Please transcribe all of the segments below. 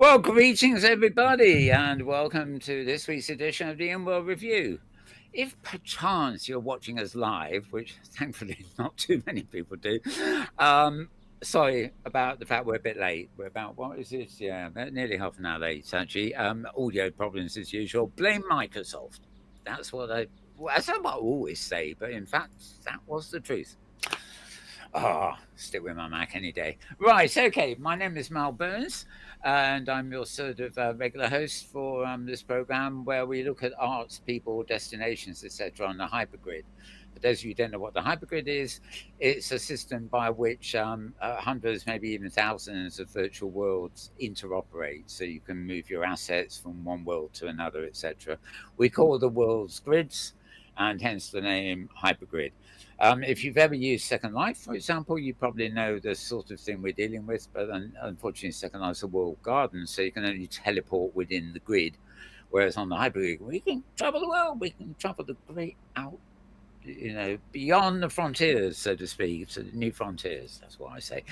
Well, greetings, everybody, and welcome to this week's edition of the Inworld Review. If perchance you're watching us live, which thankfully not too many people do, um, sorry about the fact we're a bit late. We're about, what is this? Yeah, about nearly half an hour late, actually. Audio problems as usual. Blame Microsoft. That's what that's what I always say, but in fact, that was the truth. Stick with my Mac any day. Right, okay. My name is Mal Burns, and I'm your sort of regular host for this program where we look at arts, people, destinations, etc. on the Hypergrid. For those of you who don't know what the Hypergrid is, it's a system by which hundreds, maybe even thousands of virtual worlds interoperate, so you can move your assets from one world to another, etc. We call the worlds grids, and hence the name Hypergrid. If you've ever used Second Life, for example, you probably know the sort of thing we're dealing with, but unfortunately, Second Life's a walled garden, so you can only teleport within the grid. Whereas on the Hypergrid, we can travel the world, we can travel the grid out, beyond the frontiers, so to speak, to the new frontiers. That's what I say.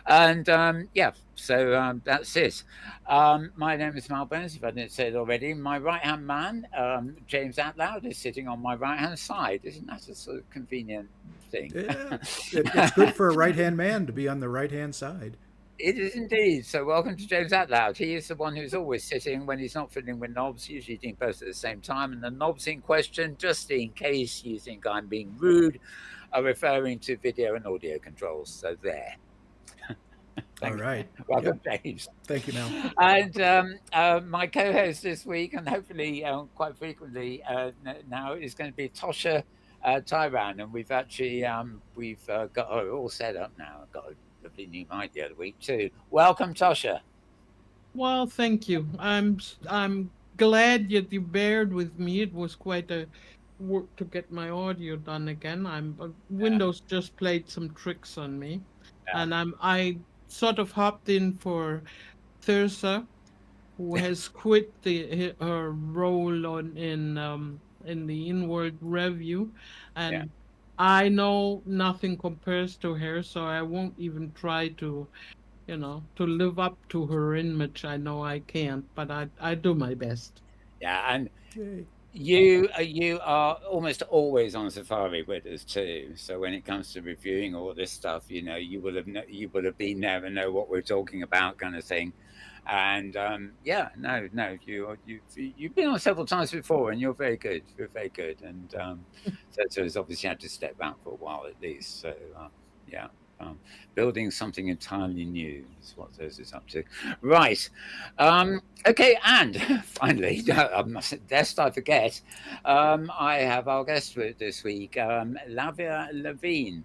And that's it. My name is Mal Burns, if I didn't say it already. My right hand man, James Atlloud, is sitting on my right hand side. Isn't that a sort of convenient thing? Yeah, it's good for a right-hand man to be on the right-hand side. It is indeed. So, welcome to James Atlloud. He is the one who's always sitting when he's not fiddling with knobs, usually doing both at the same time. And the knobs in question, just in case you think I'm being rude, are referring to video and audio controls. So, there. All right. Welcome, Yep. James. Thank you, Mel. And my co-host this week, and hopefully quite frequently now, is going to be Tosha Tyran, and we've actually got her all set up now. I've got a lovely new mic the other week too. Welcome, Tosha. Well, thank you. I'm glad that you bared with me. It was quite a work to get my audio done again. Windows just played some tricks on me, Yeah, and I sort of hopped in for Thursa, who has quit her role in the Inworld review, yeah. and I know nothing compares to her, so I won't even try to live up to her image. I know I can't, but I do my best. Yeah, and Yay. you are almost always on Safari with us too. So when it comes to reviewing all this stuff, you will have been there and know what we're talking about, kind of thing. And no, you've been on several times before, and you're very good. You're very good, and so has obviously had to step back for a while at least. So yeah. Building something entirely new is what those is up to. Right. Okay, and finally, lest I forget, I have our guest this week, Lavia Levine.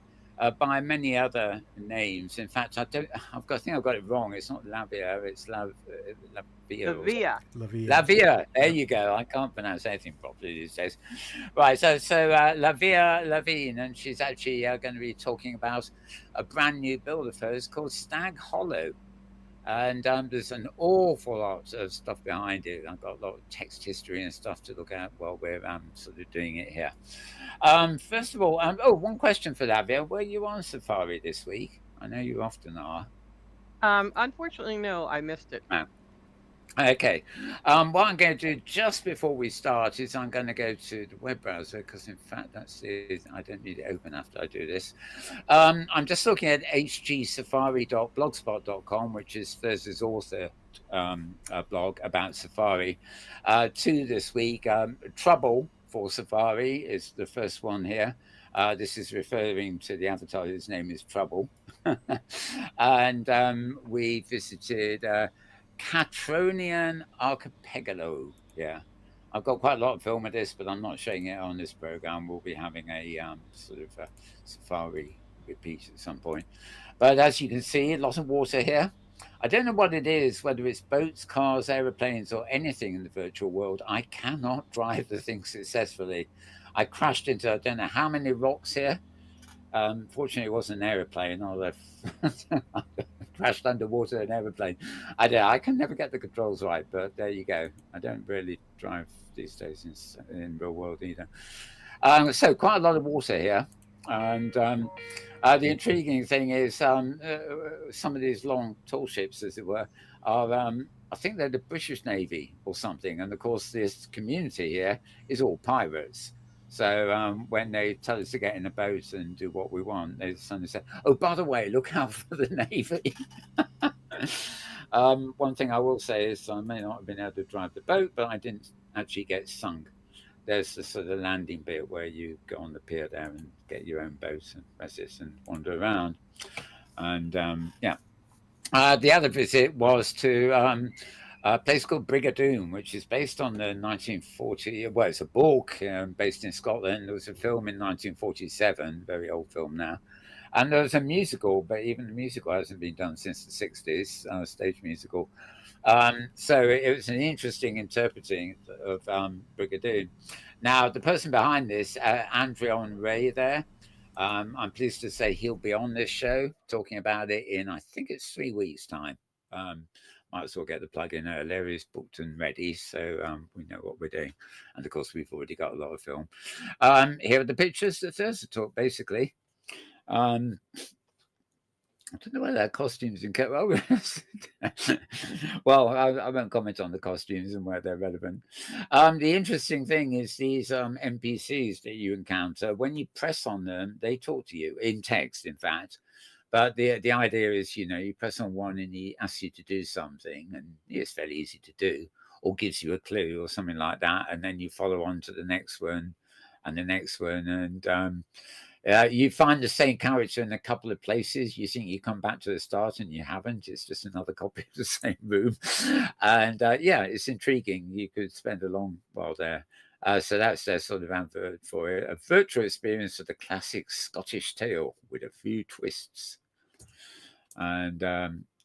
By many other names. In fact, I think I've got it wrong. It's not Lavia. It's Lavia. The Or something. Via. Lavia. Lavia. There Yep. you go. I can't pronounce anything properly these days. Right. So Lavia Levine, and she's actually going to be talking about a brand new build of hers called Stag Hollow. And there's an awful lot of stuff behind it. I've got a lot of text history and stuff to look at while we're sort of doing it here. First of all, one question for Lavia. Were you on Safari this week? I know you often are. Unfortunately, no, I missed it. Oh, okay. What I'm going to do just before we start is I'm going to go to the web browser because, in fact, I don't need it open after I do this. I'm just looking at hgsafari.blogspot.com, which is Thursday's author blog about Safari. Two this week. Trouble for Safari is the first one here. This is referring to the avatar whose name is Trouble. And we visited Catronian Archipelago. Yeah. I've got quite a lot of film of this, but I'm not showing it on this program. We'll be having a sort of a safari repeat at some point. But as you can see, a lot of water here. I don't know what it is, whether it's boats, cars, aeroplanes, or anything in the virtual world. I cannot drive the thing successfully. I crashed into I don't know how many rocks here. Fortunately, it wasn't an aeroplane. I'll crashed underwater an aeroplane. I can never get the controls right, but there you go. I don't really drive these days in real world either. So quite a lot of water here. And the intriguing thing is some of these long tall ships, as it were, are I think they're the British Navy or something. And of course, this community here is all pirates. So when they tell us to get in a boat and do what we want, they suddenly say, "Oh, by the way, look out for the Navy." One thing I will say is I may not have been able to drive the boat, but I didn't actually get sunk. There's the sort of landing bit where you go on the pier there and get your own boat and resist and wander around. And yeah, the other visit was to a place called Brigadoon, which is based on the 1940. Well, it's a book based in Scotland. There was a film in 1947, very old film now. And there was a musical, but even the musical hasn't been done since the 60s, stage musical. So it was an interesting interpreting of Brigadoon. Now, the person behind this, Andrion Ray there, I'm pleased to say he'll be on this show talking about it in, I think it's 3 weeks' time. Might as well get the plug in earlier. He's booked and ready, so we know what we're doing. And of course, we've already got a lot of film. Here are the pictures that Thursday talk, basically. I don't know where their costumes in well, I won't comment on the costumes and where they're relevant. The interesting thing is these NPCs that you encounter, when you press on them, they talk to you in text, in fact. But the idea is, you press on one and he asks you to do something, and it's fairly easy to do, or gives you a clue or something like that, and then you follow on to the next one and the next one, and you find the same character in a couple of places. You think you come back to the start and you haven't. It's just another copy of the same room. And yeah, it's intriguing. You could spend a long while there. So that's their sort of advert for it. A virtual experience of the classic Scottish tale with a few twists. And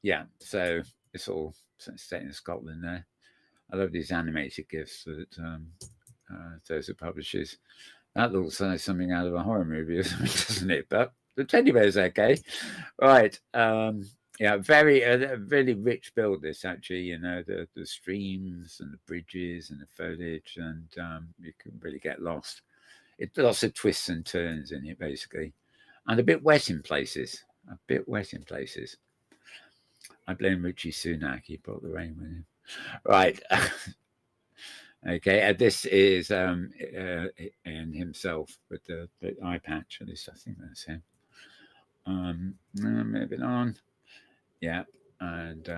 yeah, so it's all set in Scotland there. I love these animated GIFs that those are publishers. That looks like something out of a horror movie or something, doesn't it? But the teddy bear's okay. Right. Yeah, really rich build, this, actually, the streams and the bridges and the foliage, and you can really get lost. It's lots of twists and turns in it, basically. And a bit wet in places. I blame Richie Sunak. He brought the rain with him. Right. Okay, this is in himself with the eye patch. At least I think that's him. Moving on. Yeah, and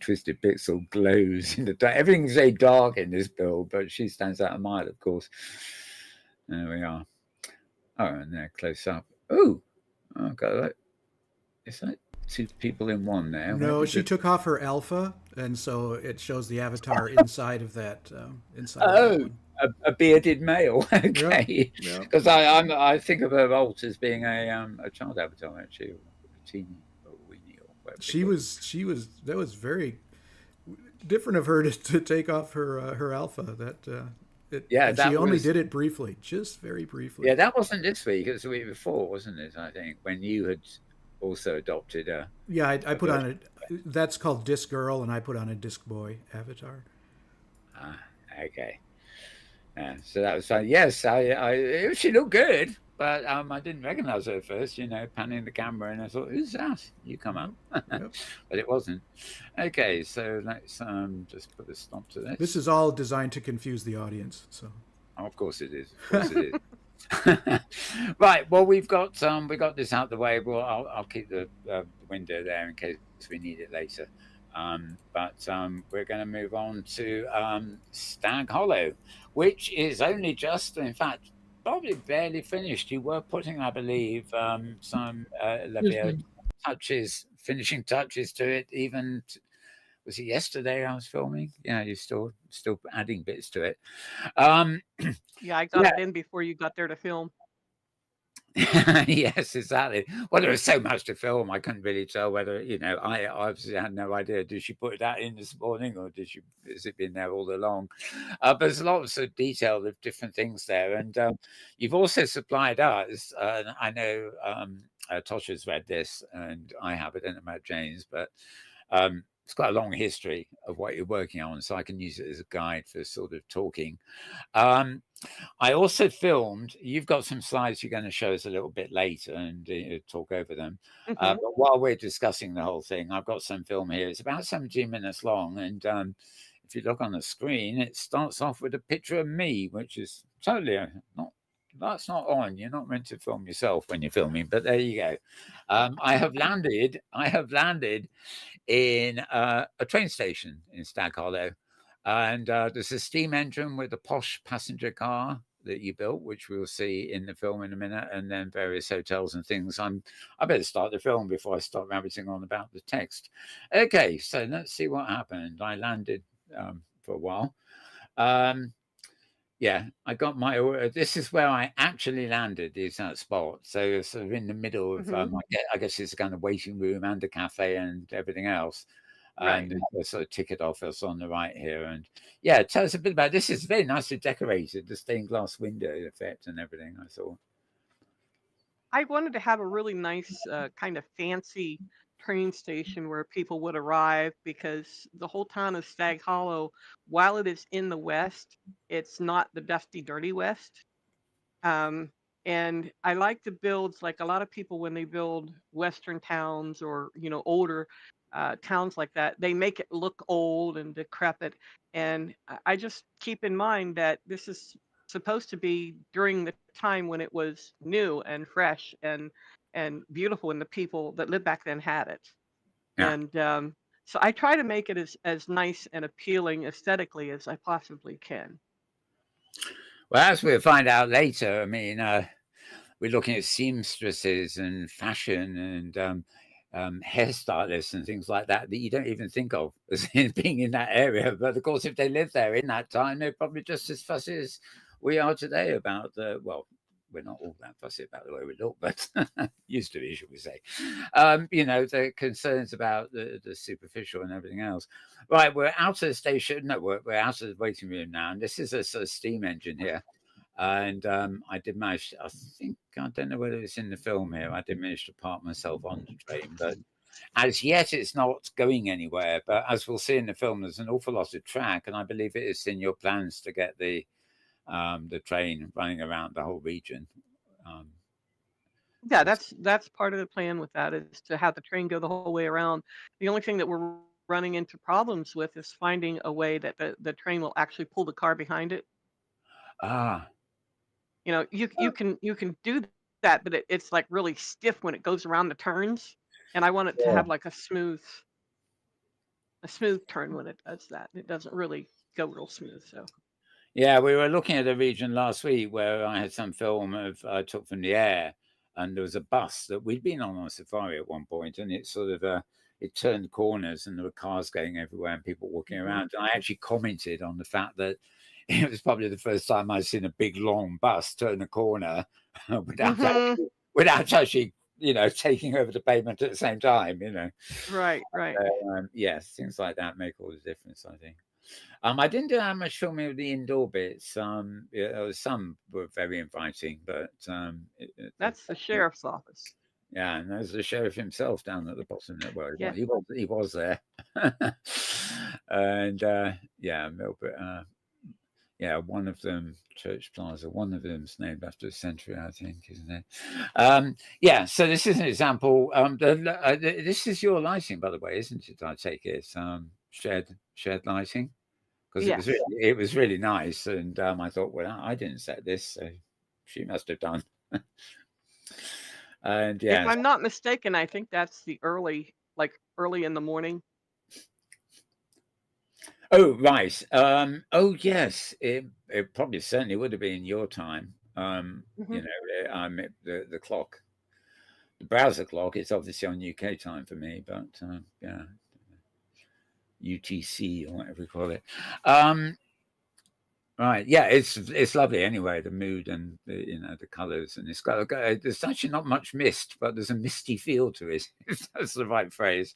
Twisted Pixel glows in the dark. Everything's very dark in this build, but she stands out a mile, of course. There we are. Oh, and they're close up. Oh, got that. Is that 2 people in one there? No, she took off her alpha, and so it shows the avatar inside of that. A bearded male. Okay, because I think of her alt as being a child avatar, actually, or a teeny or weenie or whatever. She was. That was very different of her to take off her alpha. She only did it briefly, just very briefly. Yeah, that wasn't this week. It was the week before, wasn't it? I think when you had also adopted a. Yeah, I put on a. That's called Disc Girl, and I put on a Disc Boy avatar. Okay. So that was fun. Yes, she looked good, but I didn't recognize her at first. Panning the camera, and I thought, "Who's that?" You come up, Yep. But it wasn't. Okay, so let's just put a stop to this. This is all designed to confuse the audience. So. Oh, of course it is. Right. Well, we got this out the way. Well, I'll keep the window there in case we need it later. But we're going to move on to Stag Hollow, which is only just, in fact, probably barely finished. You were putting, I believe, some finishing touches to it. Even was it yesterday I was filming? Yeah, you're still adding bits to it. Yeah, I got it in before you got there to film. Yes, exactly. Well, there was so much to film, I couldn't really tell whether, I obviously had no idea. Did she put that in this morning, or has it been there all along? But there's lots of detail of different things there. And you've also supplied us, I know Tosha's read this, and I have. I don't know about James, but it's quite a long history of what you're working on, so I can use it as a guide for sort of talking. I also filmed. You've got some slides you're going to show us a little bit later and talk over them. Mm-hmm. But while we're discussing the whole thing, I've got some film here. It's about 17 minutes long, and if you look on the screen, it starts off with a picture of me, which is totally not. That's not on. You're not meant to film yourself when you're filming, but there you go. I have landed. I have landed in a train station in Stag Hollow. And there's a steam engine with a posh passenger car that you built, which we'll see in the film in a minute, and then various hotels and things. I better start the film before I start rabbiting on about the text. Okay, so let's see what happened. I landed for a while. Yeah, I got my. This is where I actually landed. Is that spot? So sort of in the middle of. I guess it's a kind of waiting room and a cafe and everything else. Right. And the sort of ticket office on the right here. And yeah, tell us a bit about this. Is very nicely decorated, the stained glass window effect and everything, I thought. I wanted to have a really nice, kind of fancy train station where people would arrive, because the whole town of Stag Hollow, while it is in the West, it's not the dusty, dirty West. And I like to build, like a lot of people, when they build Western towns or, older towns like that, they make it look old and decrepit. And I just keep in mind that this is supposed to be during the time when it was new and fresh and beautiful, and the people that lived back then had it. Yeah. And so I try to make it as nice and appealing aesthetically as I possibly can. Well, as we'll find out later, I mean, we're looking at seamstresses and fashion and hairstylists and things like that you don't even think of as being in that area. But of course, if they lived there in that time, they're probably just as fussy as we are today about we're not all that fussy about the way we look, but used to be, should we say. The concerns about the superficial and everything else. Right, we're out of the station. No, we're out of the waiting room now. And this is a sort of steam engine here. And I did manage, I don't know whether it's in the film here, I did manage to park myself on the train, but as yet it's not going anywhere. But as we'll see in the film, there's an awful lot of track, and I believe it is in your plans to get the train running around the whole region. Yeah, that's part of the plan with that, is to have the train go the whole way around. The only thing that we're running into problems with is finding a way that the train will actually pull the car behind it. You can do that, but it's like really stiff when it goes around the turns, and I want it to have like a smooth turn when it does that. It doesn't really go real smooth. So yeah, we were looking at a region last week where I had some film I took from the air, and there was a bus that we'd been on a safari at one point, and it sort of it turned corners and there were cars going everywhere and people walking around. And I actually commented on the fact that it was probably the first time I'd seen a big long bus turn a corner without actually taking over the pavement at the same time. Right. Yes, things like that make all the difference, I think. I didn't do that much filming of the indoor bits. Some were very inviting, but that's the sheriff's office. Yeah, and there's the sheriff himself down at the bottom there. Well, he was there, and one of them, Church Plaza, one of them's named after a century, I think, isn't it? So this is an example. This is your lighting, by the way, isn't it? I take it shared lighting, because it was really nice, and I thought, well, I didn't set this, so she must have done. And yeah, if I'm not mistaken, I think that's the early in the morning. Oh, right. Oh, yes. It probably certainly would have been your time. The clock, the browser clock, it's obviously on UK time for me, but UTC or whatever we call it. Right, yeah, it's lovely anyway. The mood and the colours, and it's got there's actually not much mist, but there's a misty feel to it. If that's the right phrase.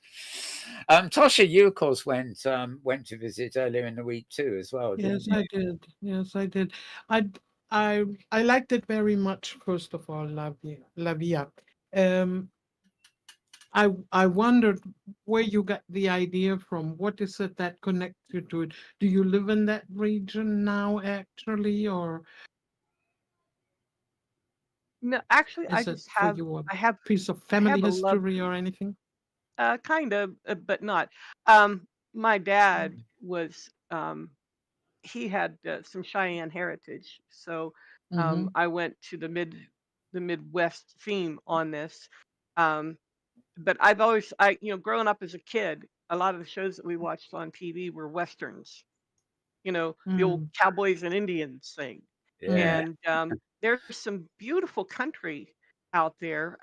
Tosha, you of course went to visit earlier in the week too, as well. Yes, I did. Yes, I did. I liked it very much. First of all, Lavia. I wondered where you got the idea from. What is it that connects you to it? Do you live in that region now, actually, or No, actually, Is it for you a I have piece of I family have a love, history or anything? kind of, but not. My dad Mm. was he had some Cheyenne heritage, so Mhm. I went to the Midwest theme on this. Um, but I've always, growing up as a kid, a lot of the shows that we watched on TV were westerns. The old Mm. cowboys and Indians thing. Yeah. Mm. And there's some beautiful country out there.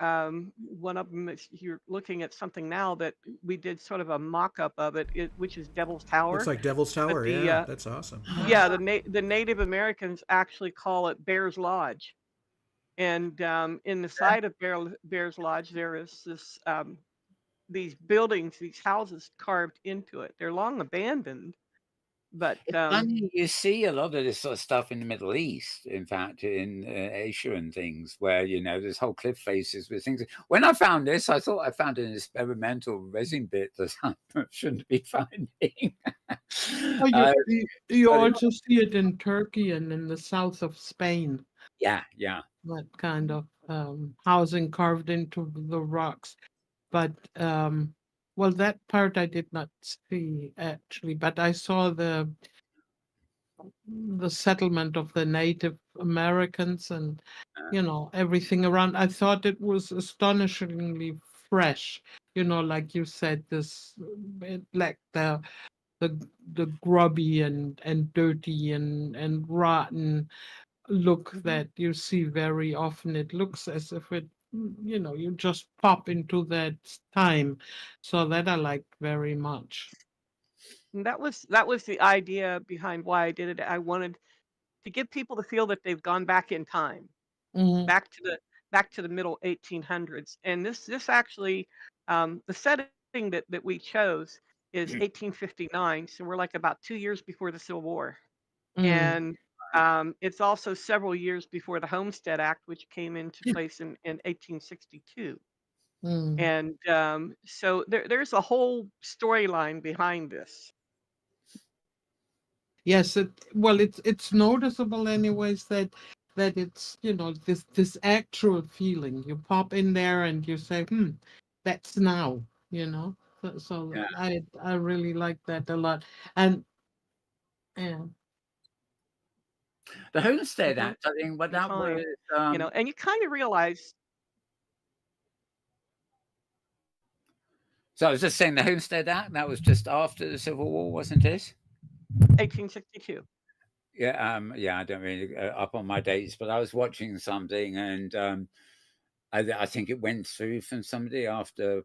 One of them is, you're looking at something now that we did sort of a mock-up of which is Devil's Looks Tower. like Devil's But Tower. the Yeah, that's awesome. yeah, the Native Americans actually call it Bear's Lodge. And in the side of Bear's Lodge, there is these buildings, these houses carved into it. They're long abandoned, but It's funny, you see a lot of this sort of stuff in the Middle East, in fact, in Asia and things, where, there's whole cliff faces with things. When I found this, I thought I found an experimental resin bit that I shouldn't be finding. Oh, uh, you but also see it in Turkey and in the south of Spain. yeah, yeah. That kind of housing carved into the rocks. But well, that part I did not see actually, but I saw the settlement of the Native Americans and everything around. I thought it was astonishingly fresh. Like you said, it lacked the grubby and dirty and rotten look that you see very often. It looks as if you just pop into that time. So that I like very much. and that was the idea behind why I did it. I wanted to get people to feel that they've gone back in time, Hmm. back to the middle 1800s. And this actually, the setting that we chose is 1859. So we're like about 2 years before the Civil War, Mm, and it's also several years before the Homestead Act, which came into place in 1862. mm. And so there's a whole storyline behind this. Yes, it's noticeable anyways that it's this actual feeling. You pop in there and you say, that's now, you know. So Yeah. I really like that a lot. And yeah. The Homestead Point Act, I think, but in that was, time, and you kind of realize so I was just saying the Homestead Act, that was just after the Civil War, wasn't it? 1862. Yeah, I don't really up on my dates, but I was watching something, and I think it went through from somebody after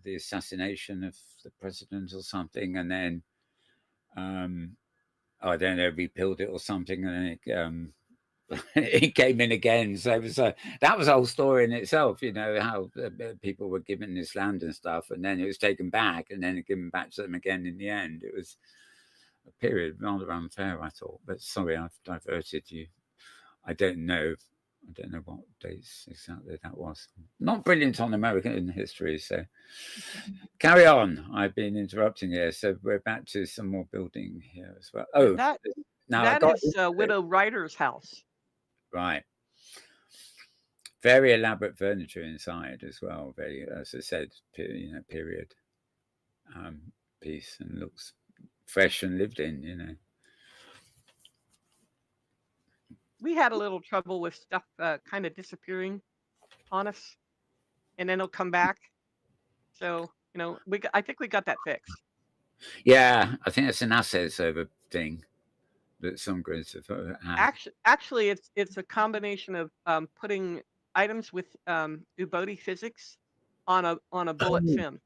the assassination of the president or something, and then I don't know, repealed it or something, and then it came in again. So it was that was a whole story in itself, how people were given this land and stuff, and then it was taken back, and then given back to them again in the end. It was a period rather unfair, I thought. But sorry, I've diverted you. I don't know. I don't know what dates exactly that was. Not brilliant on American history, so carry on. I've been interrupting here, so we're back to some more building here as well. Oh, That now I that got is Widow Ryder's house. right. Very elaborate furniture inside as well. Very, as I said, period piece, and looks fresh and lived in. We had a little trouble with stuff kind of disappearing on us, and then it'll come back. So I think we got that fixed. Yeah, I think it's an assets over thing that some grids have had. Actually, it's a combination of putting items with Ubodi physics on a bullet Oh, sim.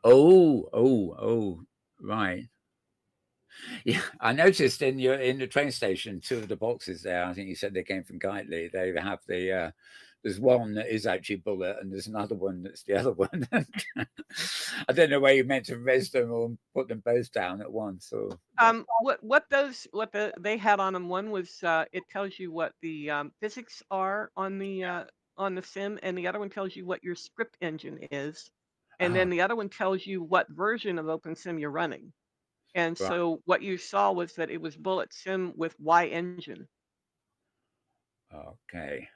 oh, right. Yeah, I noticed in the train station, two of the boxes there. I think you said they came from Gately. They have there's one that is actually bullet, and there's another one that's the other one. I don't know where you meant to res them or put them both down at once. Or They had on them. One was it tells you what the physics are on the sim, and the other one tells you what your script engine is, and then oh, the other one tells you what version of OpenSim you're running. And right, so what you saw was that it was bullet sim with Y engine. okay.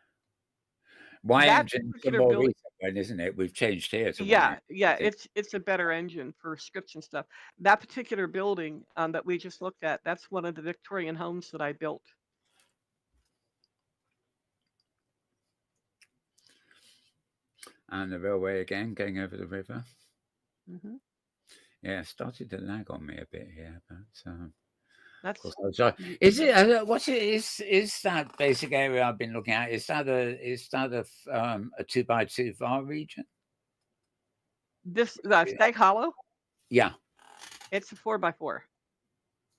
Y That Engine's the particular more building, recent one, isn't it? We've changed here to Y yeah, Engine, yeah, I think. it's a better engine for scripts and stuff. That particular building that we just looked at, that's one of the Victorian homes that I built. And the railway again, going over the river. Mm-hmm. Yeah, it started to lag on me a bit here, but That's of course, is it? What is that basic area I've been looking at? Is that a 2x2 VAR region? this Stag Hollow. Yeah, It's a 4x4.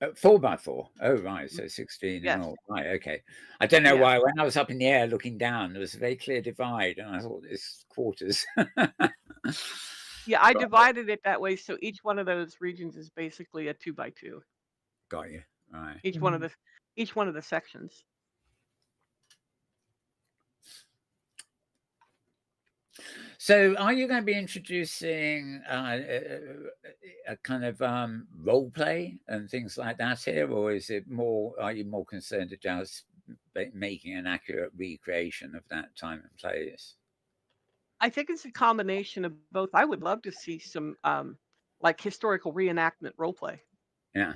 4x4. Oh right, so 16 and Yes. all. Right, okay. I don't know Yeah. why. When I was up in the air looking down, there was a very clear divide, and I thought it's quarters. Yeah, I But, divided it that way, so each one of those regions is basically a 2x2. got you. Right. Each one of the sections. So, are you going to be introducing a kind of role play and things like that here, or is it more? Are you more concerned with just making an accurate recreation of that time and place? I think it's a combination of both. I would love to see some like historical reenactment role play. Yeah.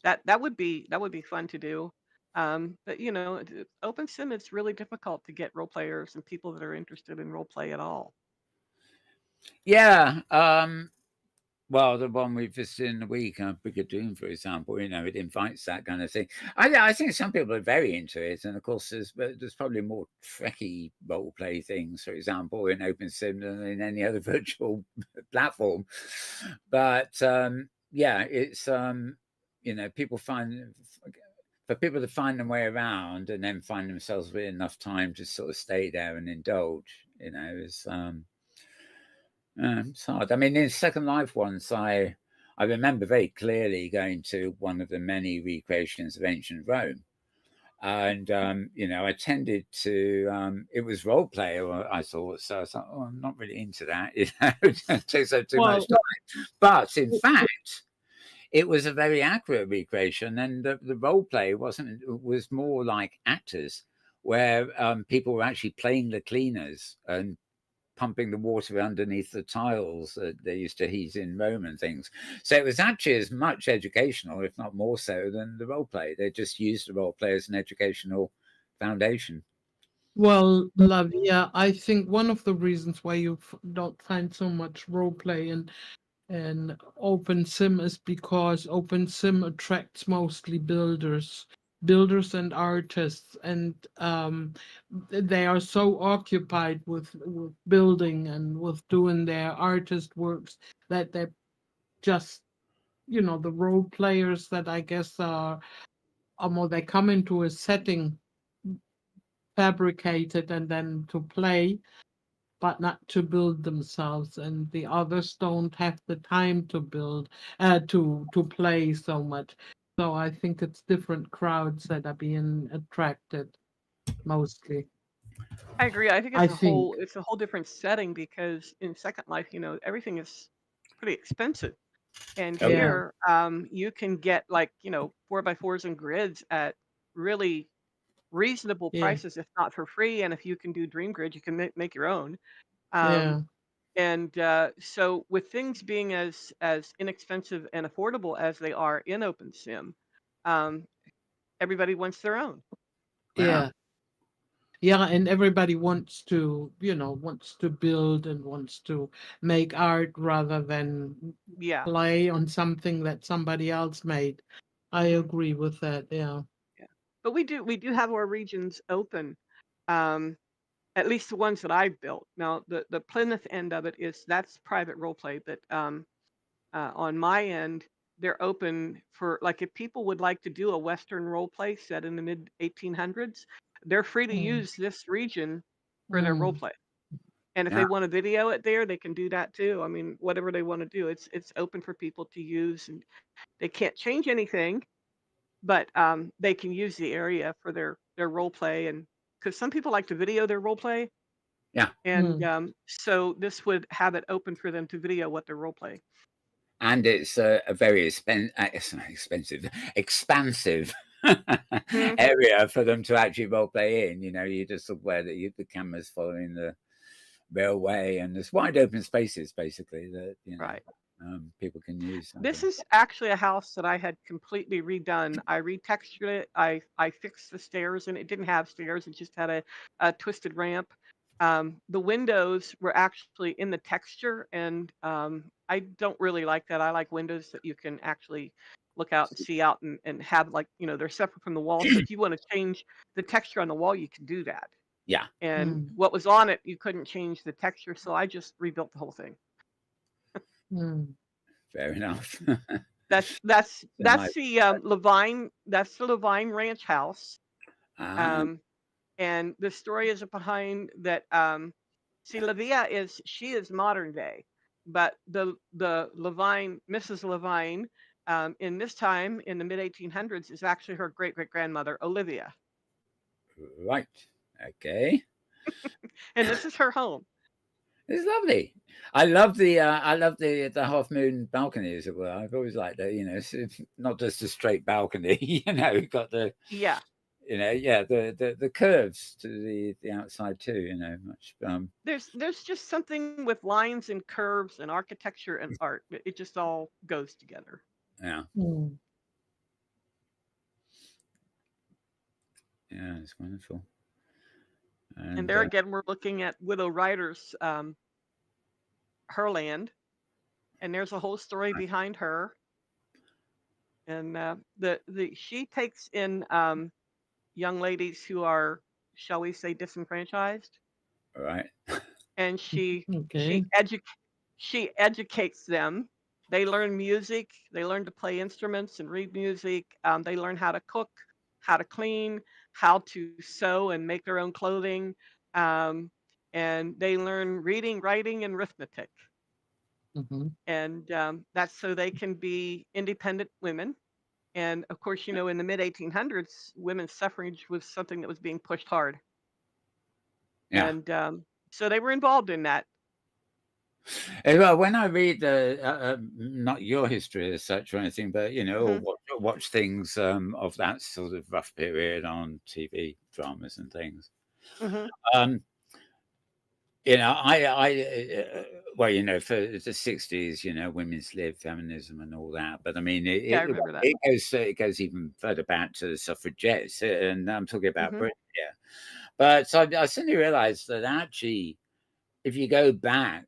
That would be fun to do. But you know, Open Sim, it's really difficult to get role players and people that are interested in role play at all. Yeah. Well, the one we've visited in the week, Brigadoon, for example, you know, it invites that kind of thing. I think some people are very into it, and of course, there's probably more Trekkie role play things, for example, in OpenSim than in any other virtual platform. But yeah, it's you know, for people to find their way around and then find themselves with enough time to sort of stay there and indulge, you know, is it's hard. I mean, in Second Life once, I remember very clearly going to one of the many recreations of ancient Rome, and you know, I tended to. It was role play, I thought, so I thought, oh, I'm not really into that. You know, it takes up too much time. But in fact, it was a very accurate recreation, and the role play was more like actors, where people were actually playing the cleaners and pumping the water underneath the tiles that they used to heat in Rome and things. So it was actually as much educational, if not more so, than the role play. They just used the role play as an educational foundation. Well, Lavia, I think one of the reasons why you don't find so much role play in Open Sim is because Open Sim attracts mostly builders and artists, and they are so occupied with building and with doing their artist works that they're just, you know, the role players that I guess are more, they come into a setting fabricated and then to play, but not to build themselves, and the others don't have the time to build to play so much. So I think it's different crowds that are being attracted mostly. I agree. I think I think, it's a whole different setting because in Second Life, you know, everything is pretty expensive. And Oh yeah, yeah, here, you can get like, you know, 4x4s and grids at really reasonable yeah, prices, if not for free. And if you can do Dream Grid, you can make your own. yeah, Um, and so with things being as inexpensive and affordable as they are in OpenSim, um, everybody wants their own. wow. yeah. Yeah, and everybody wants to, you know, wants to build and wants to make art rather than Yeah. play on something that somebody else made. I Hmm. agree with that. Yeah. Yeah. But we do have our regions open. Um, at least the ones that I've built. Now, the Plymouth end of it is that's private role play, but on my end, they're open for like if people would like to do a Western role play set in the mid 1800s, they're free to Mm, use this region for their role mm, play. And if Yeah. they want to video it there, they can do that too. I mean, whatever they want to do, it's open for people to use, and they can't change anything, but they can use the area for their role play. And because some people like to video their role play, Yeah. and mm. so this would have it open for them to video what they're role playing. And it's a very expensive, expansive area for them to actually role play in. You just look where the camera's following the railway, and there's wide open spaces basically that Right. People can use. This is actually a house that I had completely redone. I retextured it. I fixed the stairs, and it didn't have stairs. It just had a twisted ramp. The windows were actually in the texture, and I don't really like that. I like windows that you can actually look out and see out, and have, like, they're separate from the wall. So if you want to change the texture on the wall, you can do that. Yeah. And what was on it, you couldn't change the texture, so I just rebuilt the whole thing. Fair enough. That's the Levine. That's the Levine Ranch House. And the story is behind that. See, Lavia she is modern day, but the Levine, Mrs. Levine, in this time in the mid 1800s, is actually her great grandmother Olivia. Right. Okay. And this is her home. It's lovely. I love the half moon balcony, as it were. I've always liked that. It's not just a straight balcony. You've got the the curves to the outside too. Much. There's just something with lines and curves and architecture and art. It just all goes together. Yeah. Yeah, it's wonderful. And there again, we're looking at Widow Ryder's her land, and there's a whole story behind her. And she takes in young ladies who are, shall we say, disenfranchised. All right. And she educates them. They learn music. They learn to play instruments and read music. They learn how to cook, how to clean, how to sew and make their own clothing. And they learn reading, writing, and arithmetic. And that's so they can be independent women. And of course, in the mid 1800s, women's suffrage was something that was being pushed hard. Yeah. And so they were involved in that. Well, when I read not your history as such or anything, but watch things of that sort of rough period on TV dramas and things. For the 60s, women's lib, feminism, and all that. But I mean, it goes even further back to the suffragettes, and I'm talking about Britain here. But so I suddenly realised that actually, if you go back,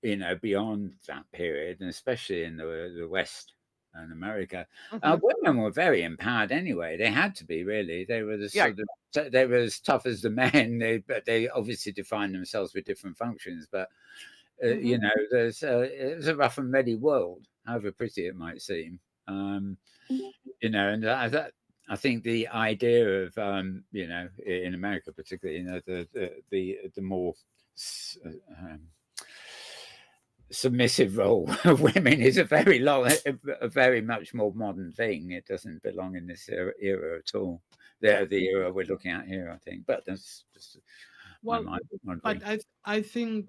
beyond that period, and especially in the West and America, women were very empowered anyway. They had to be, really. They were they were as tough as the men, but they obviously defined themselves with different functions. But it was a rough and ready world, however pretty it might seem. And I think the idea of in America particularly, the more submissive role of women is a very much more modern thing. It doesn't belong in this era at all. The era we're looking at here, I think. But that's just but I think,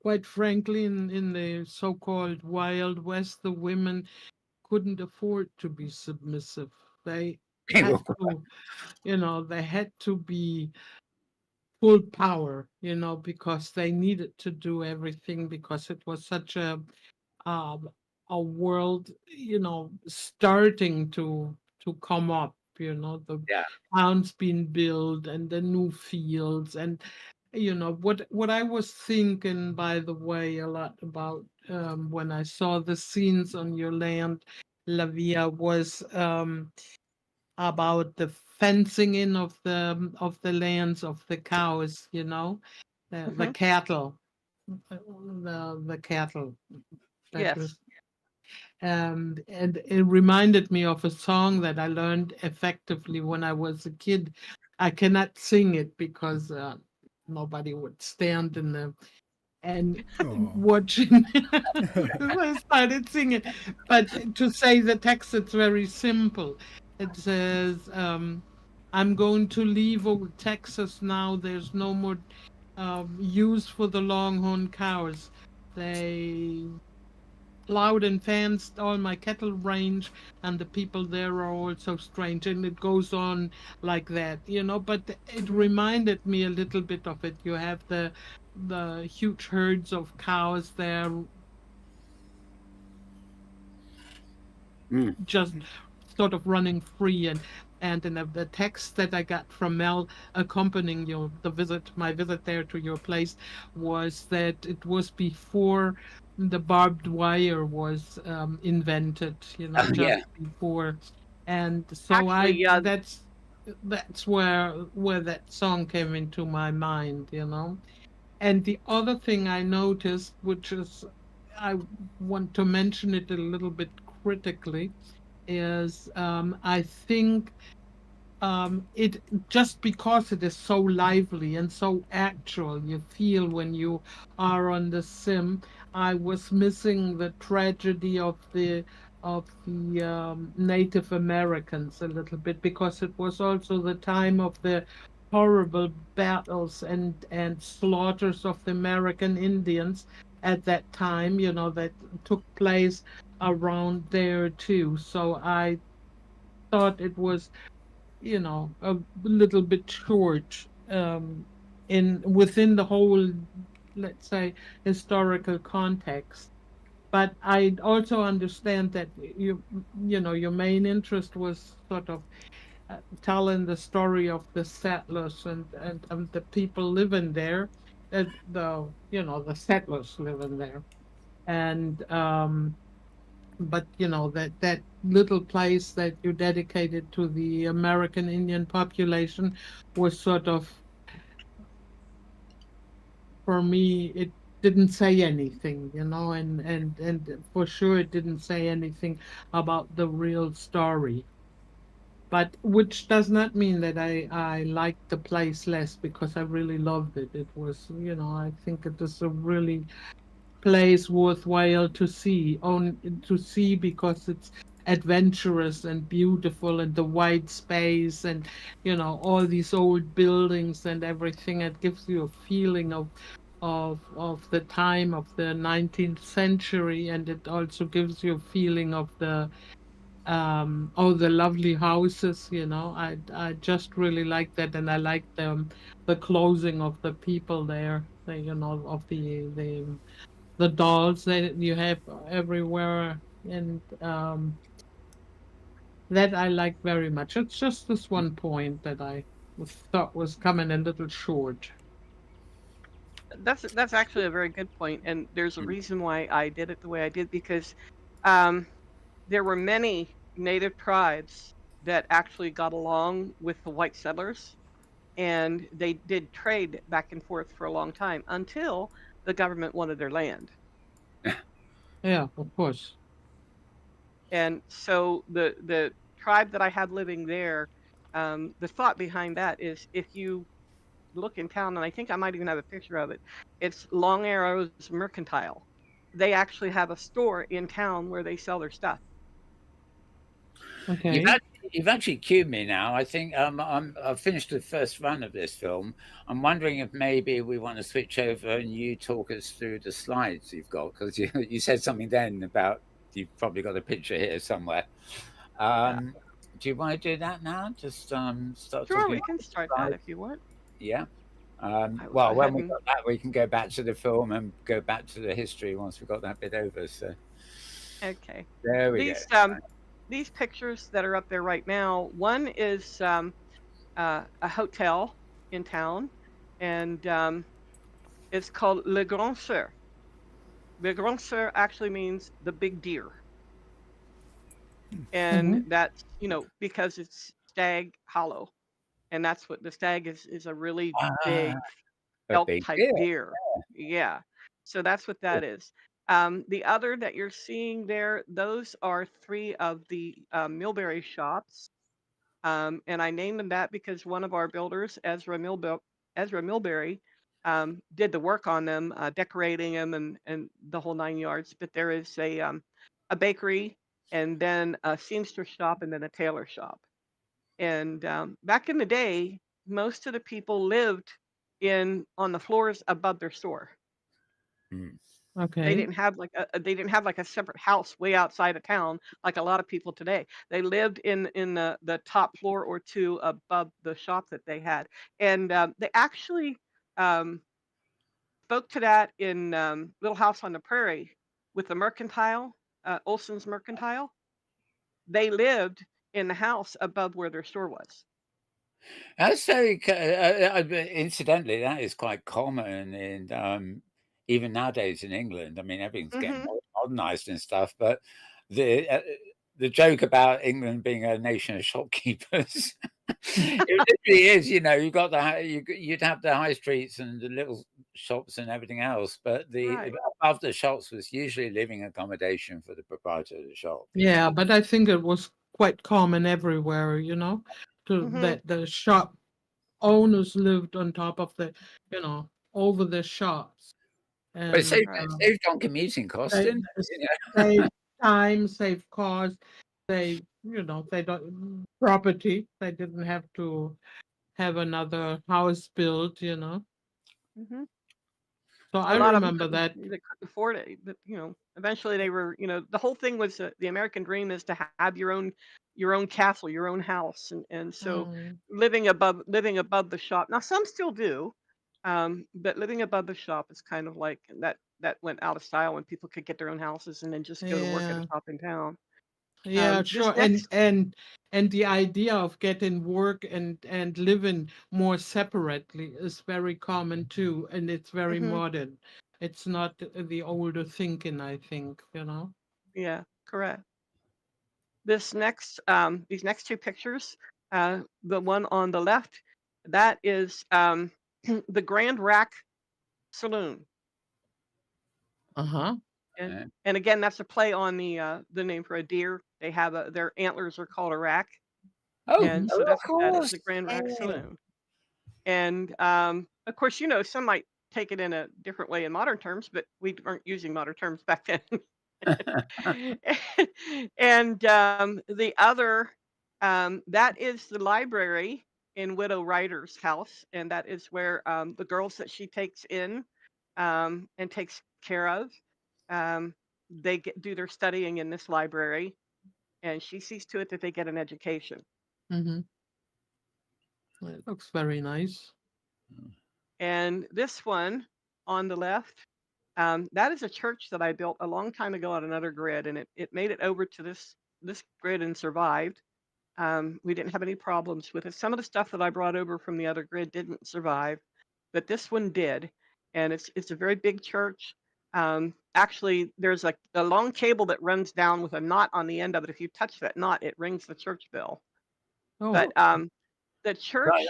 quite frankly, in the so-called Wild West, the women couldn't afford to be submissive. They had to, they had to be full power, because they needed to do everything, because it was such a world, starting to come up, the towns being built and the new fields. And what I was thinking, by the way, a lot about when I saw the scenes on your land, Lavia, was about the fencing in of the lands of the cows, the cattle, the cattle. Yes. And it reminded me of a song that I learned effectively when I was a kid. I cannot sing it because nobody would stand in the and watching. I started singing, but to say the text, it's very simple. It says, I'm going to leave old Texas now. There's no more use for the longhorn cows. They loud and fans, all my cattle range, and the people there are all so strange, and it goes on like that, but it reminded me a little bit of it. You have the huge herds of cows there, Mm. just sort of running free, and in the text that I got from Mel accompanying my visit there to your place, was that it was before the barbed wire was invented, Oh, just yeah. before. And so Actually, I yeah, that's where that song came into my mind. And the other thing I noticed, which is, I want to mention it a little bit critically, is I think it just because it is so lively and so actual, you feel when you are on the sim. I was missing the tragedy of the Native Americans a little bit, because it was also the time of the horrible battles and slaughters of the American Indians at that time, that took place around there too. So I thought it was, a little bit short, in within the whole, let's say, historical context. But I also understand that your main interest was sort of telling the story of the settlers and the people living there, the settlers living there, and but that little place that you dedicated to the American Indian population was sort of, for me, it didn't say anything, and for sure it didn't say anything about the real story. But which does not mean that I liked the place less, because I really loved it. It was, I think it is a really place worthwhile to see because it's adventurous and beautiful, and the wide space, and all these old buildings and everything. It gives you a feeling of the time of the 19th century, and it also gives you a feeling of the lovely houses. I just really like that, and I like the clothing of the people there, of the dolls that you have everywhere, and that I like very much. It's just this one point that I thought was coming a little short. that's actually a very good point, and there's a Mm. reason why I did it the way I did, because um, there were many native tribes that actually got along with the white settlers, and they did trade back and forth for a long time until the government wanted their land. Yeah, of course. And so the tribe that I had living there, the thought behind that is, if you look in town, and I think I might even have a picture of it, it's Long Arrow's Mercantile. They actually have a store in town where they sell their stuff. You've Okay. actually, you've actually cued me now. I think I've finished the first run of this film. I'm wondering if maybe we want to switch over and you talk us through the slides you've got, because you said something then about you've probably got a picture here somewhere. Yeah. Um, do you want to do that now? Just start Sure, talking we about can the start that slides. if you want. Yeah. I will go Well, when ahead we've and got that, we can go back to the film and go back to the history once we've got that bit over. So okay. there we go. These pictures that are up there right now, one is a hotel in town, and it's called Le Grand Sur. Le Grand Sur actually means the big deer, and Hmm. that's, because it's Stag Hollow, and that's what the stag is a really Ah, big a elk big type deal. deer. Yeah. So that's what that is. The other that you're seeing there, those are three of the Millberry shops. And I named them that because one of our builders, Ezra Millberry, did the work on them, decorating them and the whole nine yards. But there is a bakery, and then a seamstress shop, and then a tailor shop. And back in the day, most of the people lived in on the floors above their store. Mm. They Okay. didn't have like a separate house way outside of town like a lot of people today. They lived in the top floor or two above the shop that they had, and they actually um, spoke to that in Little House on the Prairie with the Mercantile, Olson's Mercantile. They lived in the house above where their store was. That's very incidentally, that is quite common in even nowadays in England. I mean, everything's getting Mhm. more modernized and stuff, but the joke about England being a nation of shopkeepers, it literally is. You know, you'd have the high streets and the little shops and everything else, but Right. above the shops was usually living accommodation for the proprietor of the shop. Yeah, but I think it was quite common everywhere, Mhm. that the shop owners lived on top of over the shops. But it And saved, Right. it saved on commuting costs, they didn't it? You save time, save cost, they don't property. They didn't have to have another house built. Mhm. So A I lot of them remember that. couldn't afford it, but, eventually they were the whole thing was the American dream is to have your own castle, your own house, and so Mm, living above the shop. Now some still do, but living above the shop is kind of like that went out of style when people could get their own houses and then just go to work at a yeah. shop in town. Yeah, This sure. And next and and the idea of getting work and living more separately is very common too, and it's very Mhm, modern. It's not the older thinking, I think. yeah, correct. These next two pictures, the one on the left, that is the Grand Rack Saloon, Uh-huh. and know? again, that's a play on the name for a deer. They have their antlers are called a rack, Oh, and so oh, of that's what that is, course. the Grand Yeah. Rack Saloon. And of course, some might take it in a different way in modern terms, but we weren't using modern terms back then. And the other, that is the library in Widow Ryder's house, and that is where the girls that she takes in and takes care of, um, do their studying in this library, and she sees to it that they get an education. Mm-hmm. It looks very nice. And this one on the left, that is a church that I built a long time ago on another grid, and it made it over to this grid and survived. We didn't have any problems with it. Some of the stuff that I brought over from the other grid didn't survive, but this one did, and it's a very big church. Actually, there's a long cable that runs down with a knot on the end of it. If you touch that knot, it rings the church bell. Oh, But the Right,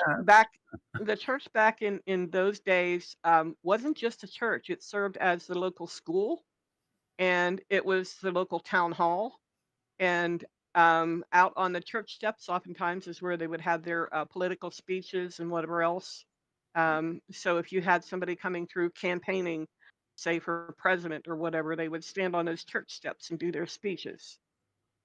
church back in those days wasn't just a church. It served as the local school, and it was the local town hall, and out on the church steps oftentimes is where they would have their political speeches and whatever else. So if you had somebody coming through campaigning, say for president or whatever, they would stand on those church steps and do their speeches.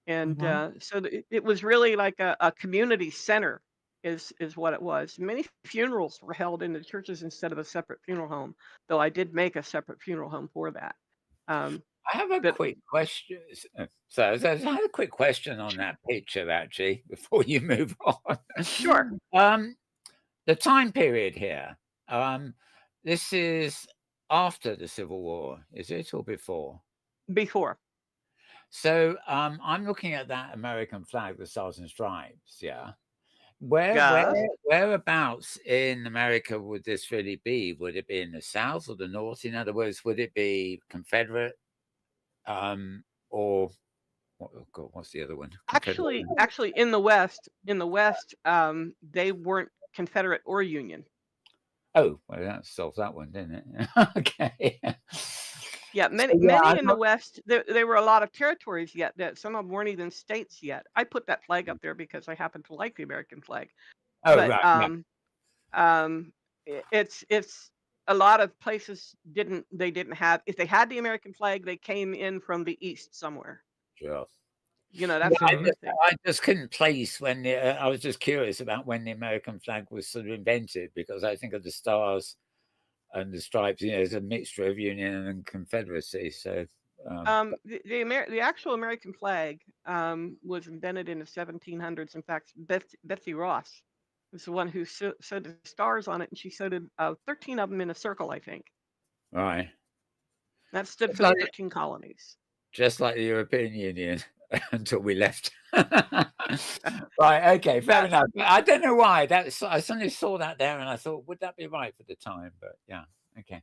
And uh-huh. so it was really like a community center is what it was. Many funerals were held in the churches instead of a separate funeral home, though I did make a separate funeral home for that. Um, I have a but quick question. So I have a quick question on that picture, actually, before you move on. sure, Um, the time period here. Um, this is after the Civil War, is it, or before? before. So I'm looking at that American flag, the Stars and Stripes. Yeah. Where where Yes. whereabouts in America would this really be? Would it be in the South or the North? In other words, would it be Confederate, or oh God, what's the other one? Confederate. Actually, in the West, they weren't Confederate or Union. Oh, well, that solves that one, didn't it? Okay. Yeah, So, many yeah, I many in the West, there were a lot of territories yet that some of them weren't even states yet. I put that flag up there because I happen to like the American flag. oh, But right, yeah, it's a lot of places didn't have, if they had the American flag, they came in from the East somewhere. sure. Yeah, That's the Sure. major thing. I just couldn't place when I was just curious about when the American flag was sort of invented because I think of the stars And the stripes, there's a mixture of Union and Confederacy. So, the actual American flag was invented in the 1700s. In fact, Betsy Ross was the one who sewed the stars on it, and she sewed 13 of them in a circle, I think. Right. That stood for the 13 colonies. Just like the European Union until we left. Right. Okay. Fair enough. I don't know why. I suddenly saw that there, and I thought, would that be right for the time? But yeah. Okay.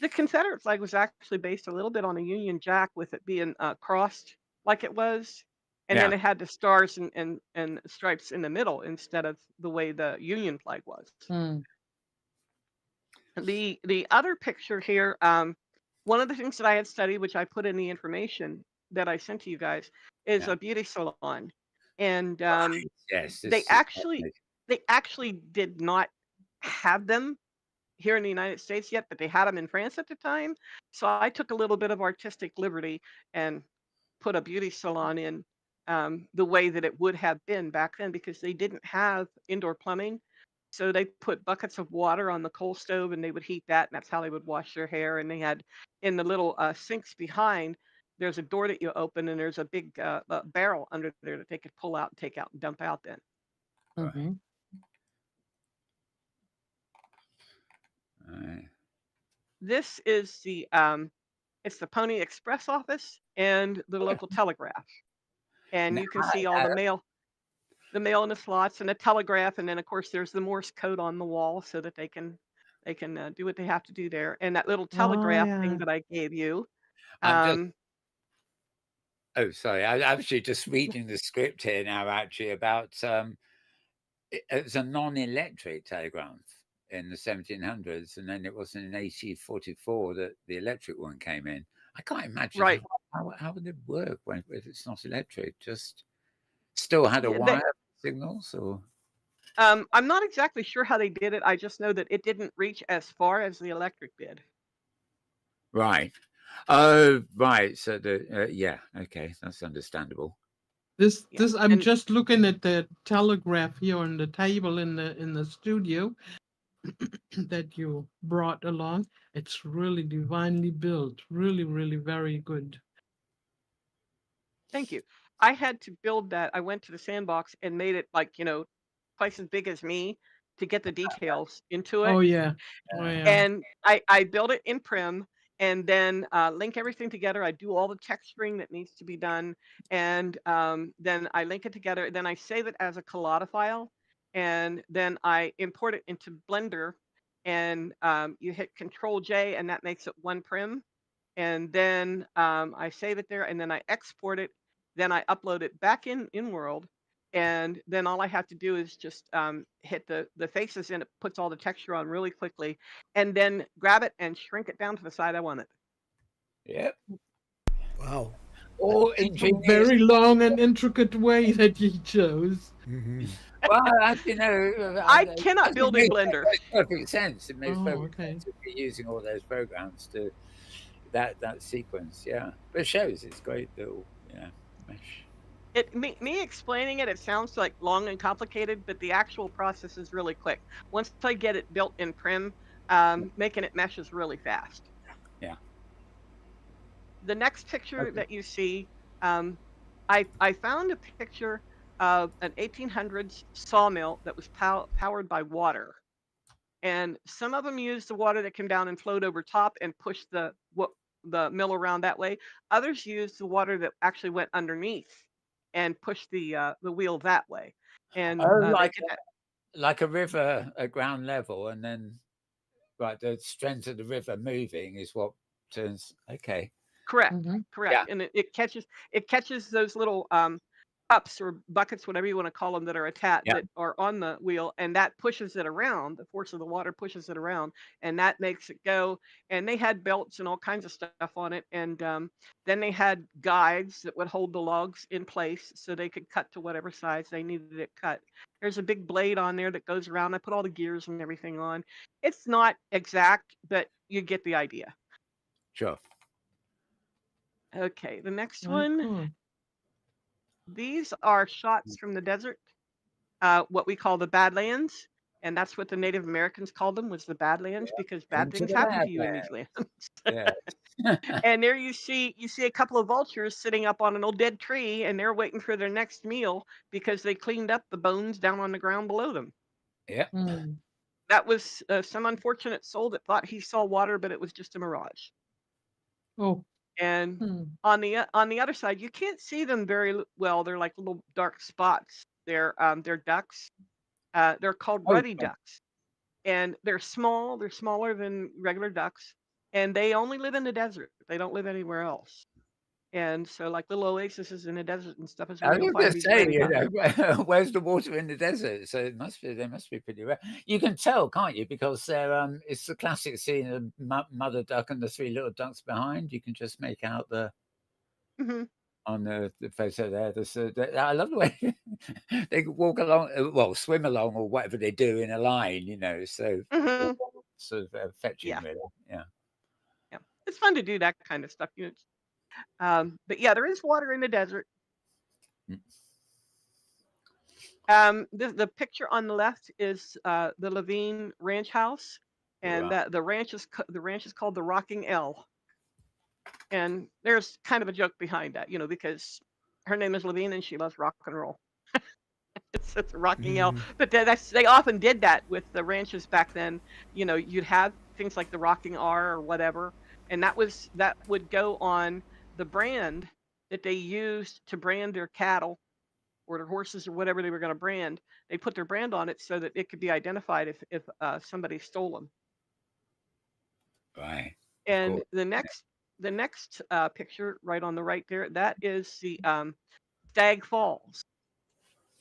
The Confederate flag was actually based a little bit on a Union Jack, with it being crossed like it was, and then it had the stars and stripes in the middle instead of the way the Union flag was. The other picture here, one of the things that I had studied, which I put in the information that I sent to you guys, is a beauty salon, and yes, they actually did not have them here in the United States yet, but they had them in France at the time. So I took a little bit of artistic liberty and put a beauty salon in the way that it would have been back then, because they didn't have indoor plumbing. So they put buckets of water on the coal stove, and they would heat that, and that's how they would wash their hair. And they had, in the little sinks behind, there's a door that you open, and there's a big barrel under there that they could pull out and take out and dump out then. Right. Right. This is it's the Pony Express office and the local telegraph, and you can see all the mail in the slots, and the telegraph, and then of course there's the Morse code on the wall so that they can do what they have to do there. And that little telegraph thing that I gave you. Oh, sorry. I'm actually just reading the script here now. Actually, about it was a non-electric telegraph in the 1700s, and then it was in 1844 that the electric one came in. I can't imagine how would it work if it's not electric? Just still had a wire signals, or I'm not exactly sure how they did it. I just know that it didn't reach as far as the electric did. Right. Oh, right. So okay, that's understandable. This I'm just looking at the telegraph here on the table in the studio that you brought along. It's really divinely built. Really, really very good. Thank you. I had to build that. I went to the sandbox and made it twice as big as me to get the details into it. Oh yeah. And I built it in Prim, and then link everything together. I do all the texturing that needs to be done, and then I link it together. Then I save it as a collada file, and then I import it into Blender, and you hit Control J, and that makes it one Prim. And then I save it there, and then I export it. Then I upload it back in Inworld, and then all I have to do is just hit the faces, and it puts all the texture on really quickly, and then grab it and shrink it down to the size I want it. Yep. Wow. Oh, it's a very long and intricate way that you chose. Mm-hmm. Well, I cannot build in Blender. It makes perfect sense. It makes perfect okay. sense to be using all those programs to that sequence. Yeah, but it shows it's great little mesh. Me explaining it sounds like long and complicated, but the actual process is really quick. Once I get it built in Prim, making it mesh is really fast. Yeah. The next picture that you see, I found a picture of an 1800s sawmill that was powered by water, and some of them used the water that came down and flowed over top and pushed the mill around that way. Others used the water that actually went underneath and pushed the wheel that way. And like a river at ground level, and then the strength of the river moving is what turns. Okay. Correct. Yeah. And it catches those little cups or buckets, whatever you want to call them, that are attached that are on the wheel, and that pushes it around. The force of the water pushes it around, and that makes it go. And they had belts and all kinds of stuff on it, and then they had guides that would hold the logs in place so they could cut to whatever size they needed it cut. There's a big blade on there that goes around. I put all the gears and everything on. It's not exact, but you get the idea. Sure. Okay, the next one. These are shots from the desert, what we call the Badlands. and that's what the Native Americans called them, was the Badlands, because bad Into things the happen to you in these Badlands. lands. Yeah. And there you see a couple of vultures sitting up on an old dead tree, and they're waiting for their next meal because they cleaned up the bones down on the ground below them. Yeah. Mm. That was some unfortunate soul that thought he saw water, but it was just a mirage. Oh. And Hmm. on the other side, you can't see them very well. They're like little dark spots. They're ducks. They're called Oh, ruddy ducks, and they're small. They're smaller than regular ducks, and they only live in the desert. They don't live anywhere else. And so, like little oases in the desert and stuff is I where was you'll going find to these say, ruddy ducks. where's the water in the desert? So they must be pretty rare. You can tell, can't you? Because they're it's the classic scene of mother duck and the three little ducks behind. You can just make out Hmm. on the photo there. I love the way they walk along, well, swim along or whatever they do in a line. So Hmm. sort of fetching, Yeah, really. Yeah. yeah. It's fun to do that kind of stuff. But yeah, there is water in the desert. Mm. The picture on the left is the Levine Ranch House, and Right. the ranch is called the Rocking L. And there's kind of a joke behind that, because her name is Levine and she loves rock and roll. It's a Rocking L. But they often did that with the ranches back then. You'd have things like the Rocking R or whatever, and that would go on the brand that they used to brand their cattle or their horses or whatever they were going to brand. They put their brand on it so that it could be identified if somebody stole them. Right. Of And course. the next picture right on the right there, that is the Stag Falls,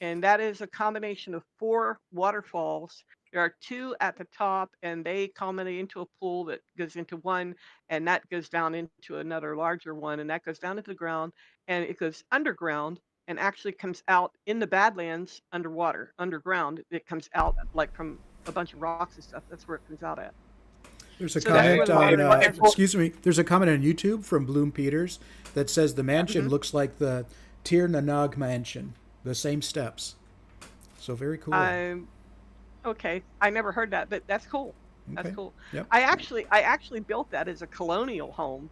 and that is a combination of 4 waterfalls. There are 2 at the top, and they culminate into a pool that goes into one, and that goes down into another larger one, and that goes down into the ground, and it goes underground and actually comes out in the Badlands underground. It comes out like from a bunch of rocks and stuff. That's where it comes out at. There's a So that's where comment the on, water in the desert. excuse me, there's a comment on YouTube from Bloom Peters that says the mansion Mhm. looks like the Tir Nanag mansion, the same steps. So very cool. Okay. I never heard that, but that's cool. That's Okay. cool. Yep. I actually built that as a colonial home,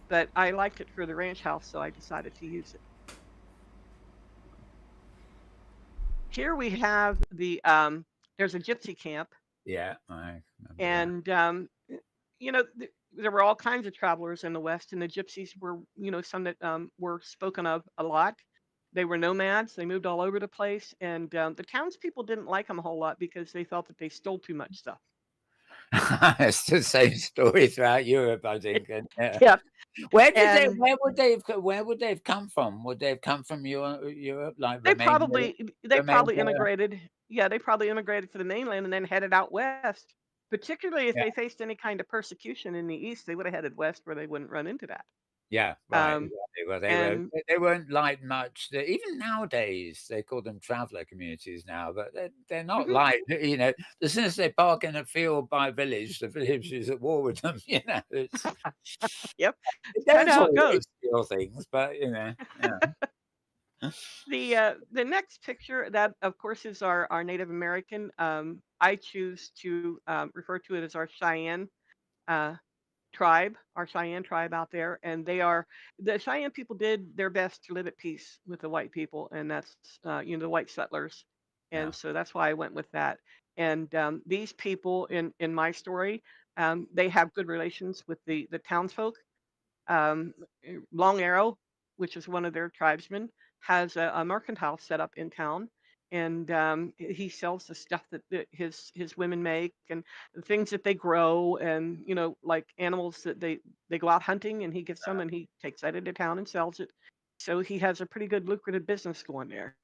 but I liked it for the ranch house, so I decided to use it. Here we have there's a gypsy camp, Yeah, I remember that. and there were all kinds of travelers in the West, and the gypsies were, some that were spoken of a lot. They were nomads. They moved all over the place, and the townspeople didn't like them a whole lot because they felt that they stole too much stuff. It's the same story throughout Europe, I think. And, Yeah, where and where would they have come from? Would they have come from Europe, like they Romania? probably immigrated. Yeah, they probably immigrated to the mainland and then headed out west. Particularly if Yeah, they faced any kind of persecution in the east, they would have headed west where they wouldn't run into that. yeah, right. Um, Exactly. Well, and they weren't like much. Even nowadays, they call them traveller communities now, but they're not Mhm. like as soon as they park in a field by a village, the village is at war with them. It's Yep, they it's kind don't of how it goes. always steal things, but yeah. The next picture, that of course is our Native American. I choose to refer to it as our Cheyenne uh, tribe, our Cheyenne tribe out there, and the Cheyenne people did their best to live at peace with the white people, and that's the white settlers, Yeah. and so that's why I went with that. And these people in my story, they have good relations with the townsfolk. um, Long Arrow, which is one of their tribesmen, has a mercantile set up in town, and he sells the stuff that his women make and the things that they grow, and like animals that they go out hunting, and he gets some and he takes that into town and sells it. So he has a pretty good lucrative business going there,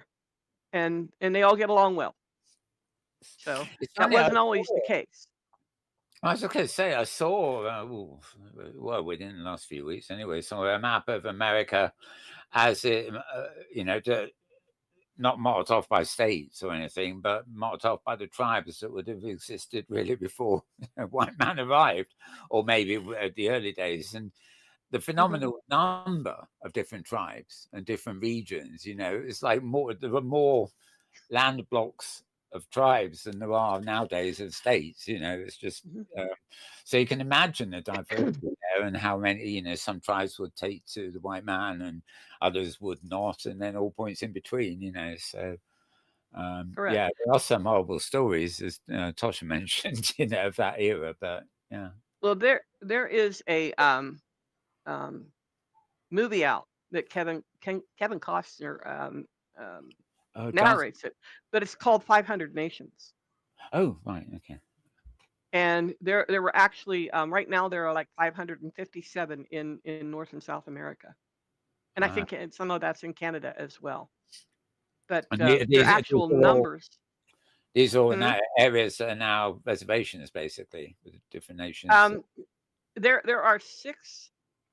and they all get along well. So It's that funny. wasn't always the case. I was going to say, I saw, well, within the last few weeks anyway, saw a map of America as it, not marked off by states or anything, but marked off by the tribes that would have existed really before a white man arrived, or maybe at the early days. And the Hmm. phenomenal number of different tribes and different regions, it's like there were more land blocks of tribes than there are nowadays of states. It's just so you can imagine the diversity there and how many, some tribes would take to the white man and others would not, and then all points in between. So yeah, there are some horrible stories, as Tosha mentioned, of that era. But yeah. Well, there is a movie out that Kevin Costner narrates it, but it's called 500 Nations. Oh, right, okay. And there were actually right now there are like 557 in North and South America, and I think some of that's in Canada as well. But their actual numbers. These are all now areas that are now reservations, basically, with different nations. There are 6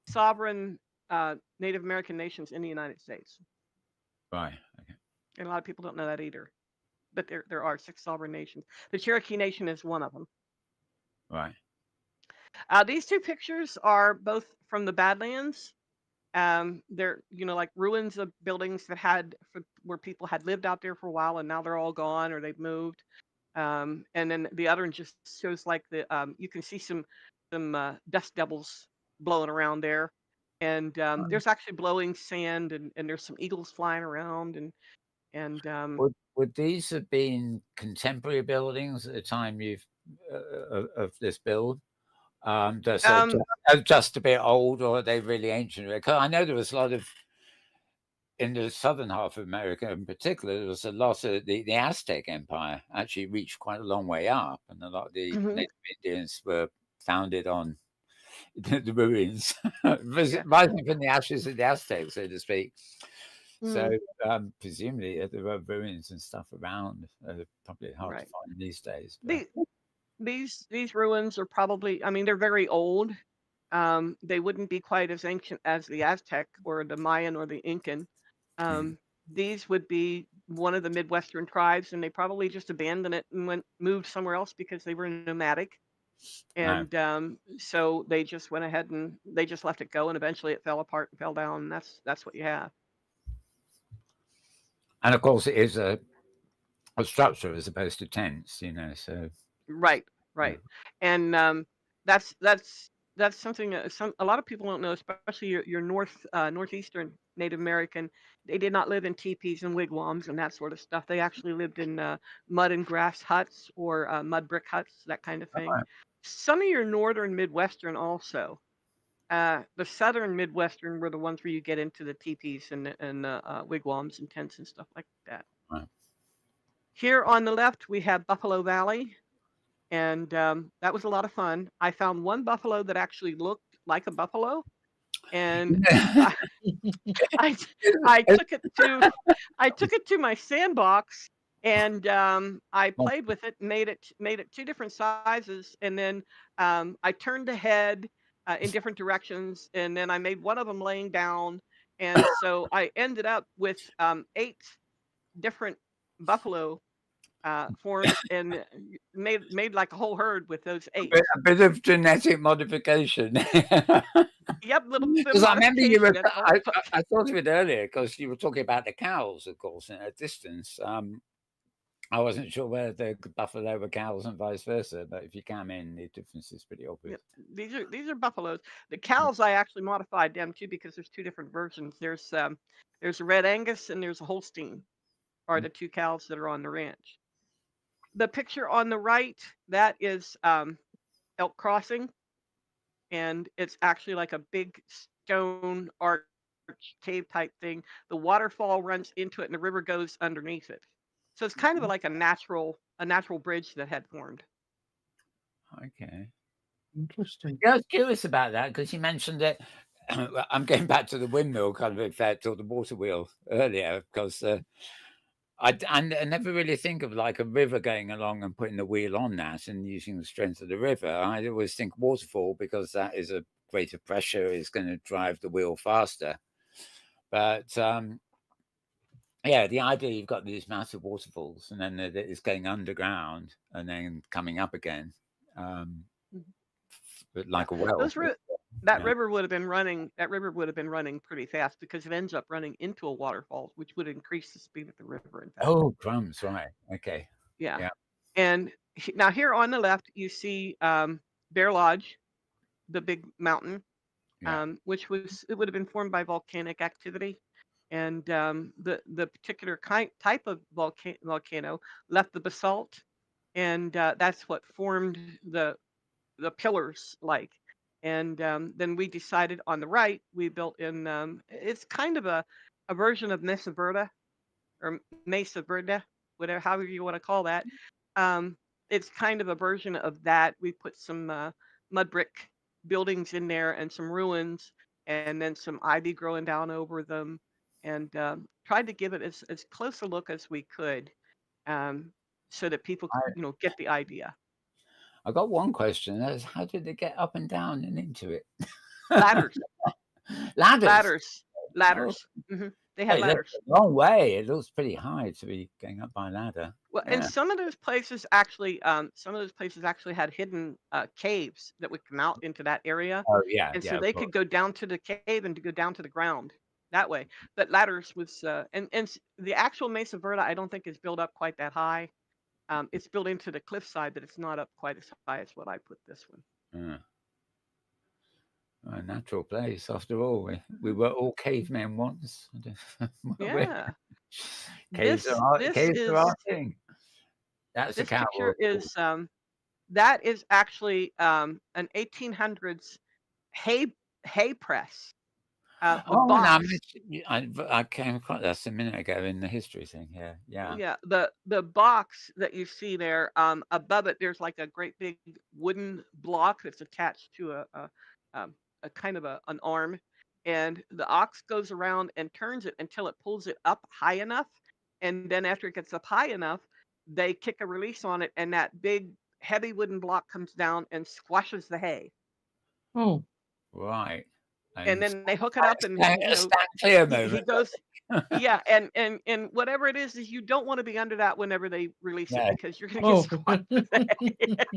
sovereign Native American nations in the United States. Right. Okay. And a lot of people don't know that either. But there are 6 sovereign nations. The Cherokee Nation is one of them. Right. These 2 pictures are both from the Badlands. They're like ruins of buildings that where people had lived out there for a while, and now they're all gone or they've moved. And then the other one just shows like you can see some dust devils blowing around there, and there's actually blowing sand, and there's some eagles flying around, and would these have been contemporary buildings at the time of this build? Just a bit old, or are they really ancient? Because I know there was a lot of, in the southern half of America in particular, there was a lot of the Aztec Empire actually reached quite a long way up, and a lot of the Native Indians were founded on the ruins, rising from the ashes of the Aztecs, so to speak. So presumably there were ruins and stuff around. Probably hard to find these days. These ruins are probably, they're very old. They wouldn't be quite as ancient as the Aztec or the Mayan or the Incan. These would be one of the Midwestern tribes, and they probably just abandoned it and moved somewhere else because they were nomadic. And so they just went ahead and they just left it go, and eventually it fell apart and fell down. And that's what you have. And of course, it is a structure as opposed to tents, So right. And that's something a lot of people don't know, especially your northeastern Native American. They did not live in teepees and wigwams and that sort of stuff. They actually lived in mud and grass huts or mud brick huts, that kind of thing. Some of your northern Midwestern also. The southern Midwestern were the ones where you get into the teepees and wigwams and tents and stuff like that. Right. Here on the left, we have Buffalo Valley, and that was a lot of fun. I found one buffalo that actually looked like a buffalo, and I took it to my sandbox, and I played with it, made it 2 different sizes, and then I turned the head in different directions, and then I made one of them laying down, and so I ended up with 8 different buffalo forms, and made like a whole herd with those 8. A bit of genetic modification. Yep, little bit. Because I remember I thought of it earlier because you were talking about the cows, of course, in a distance. I wasn't sure whether the buffalo were cows and vice versa, but if you come in, the difference is pretty obvious. Yeah, these are buffaloes. The cows, I actually modified them too because there's 2 different versions. There's a Red Angus and there's a Holstein, are the 2 cows that are on the ranch. The picture on the right, that is Elk Crossing, and it's actually like a big stone arch cave type thing. The waterfall runs into it, and the river goes underneath it. So it's kind of like a natural bridge that had formed. Okay. Interesting. Yeah, I was curious about that because you mentioned it. I'm going back to the windmill kind of effect or the water wheel earlier because I never really think of like a river going along and putting the wheel on that and using the strength of the river. I always think waterfall because that is a greater pressure is going to drive the wheel faster. But yeah, the idea you've got these massive waterfalls and then it's going underground and then coming up again, like a well. That river would have been running. That river would have been running pretty fast because it ends up running into a waterfall, which would increase the speed of the river. In fact. Oh, crumbs! Right. Okay. Yeah. Yeah. And now here on the left, you see Bear Lodge, the big mountain, Yeah. which it would have been formed by volcanic activity. And the particular type of volcano left the basalt, and that's what formed the pillars like. And then we decided on the right, we built in, it's kind of a version of Mesa Verde or Mesa Verde, whatever, however you want to call that. Um, it's kind of a version of that. We put some mud brick buildings in there and some ruins, and then some ivy growing down over them, and tried to give it as close a look as we could, um, so that people, I get the idea. I got one question. That's how did they get up and down and into it? Ladders, Ladders. ladders, Oh, ladders. They had hey, that's ladders. a long way. It looks pretty high to be going up by a ladder. Well, and Yeah. some of those places actually had hidden caves that would come out into that area, Oh, yeah. and Yeah, so of they course. could go down to the cave and to go down to the ground that way. But ladders was, the actual Mesa Verde, I don't think is built up quite that high. It's built into the cliffside, but it's not up quite as high as what I put this one. Yeah. A natural place, after all. We were all cavemen once. Weren't we? Yeah, Caves this this caves are is our thing. That's a this cowboy. picture is that is actually an 1800s hay hay press. The Oh, no, box, I came across that's a minute ago in the history thing here. Yeah. yeah, the box that you see there, above it, there's like a great big wooden block that's attached to a kind of an arm, and the ox goes around and turns it until it pulls it up high enough, and then after it gets up high enough, they kick a release on it, and that big heavy wooden block comes down and squashes the hay, Oh, Right. and And then they hook it up, and a stand clear he moment. goes. Yeah, and whatever it is you don't wanna be under that whenever they release it No. because you're gonna get oh. squashed with it.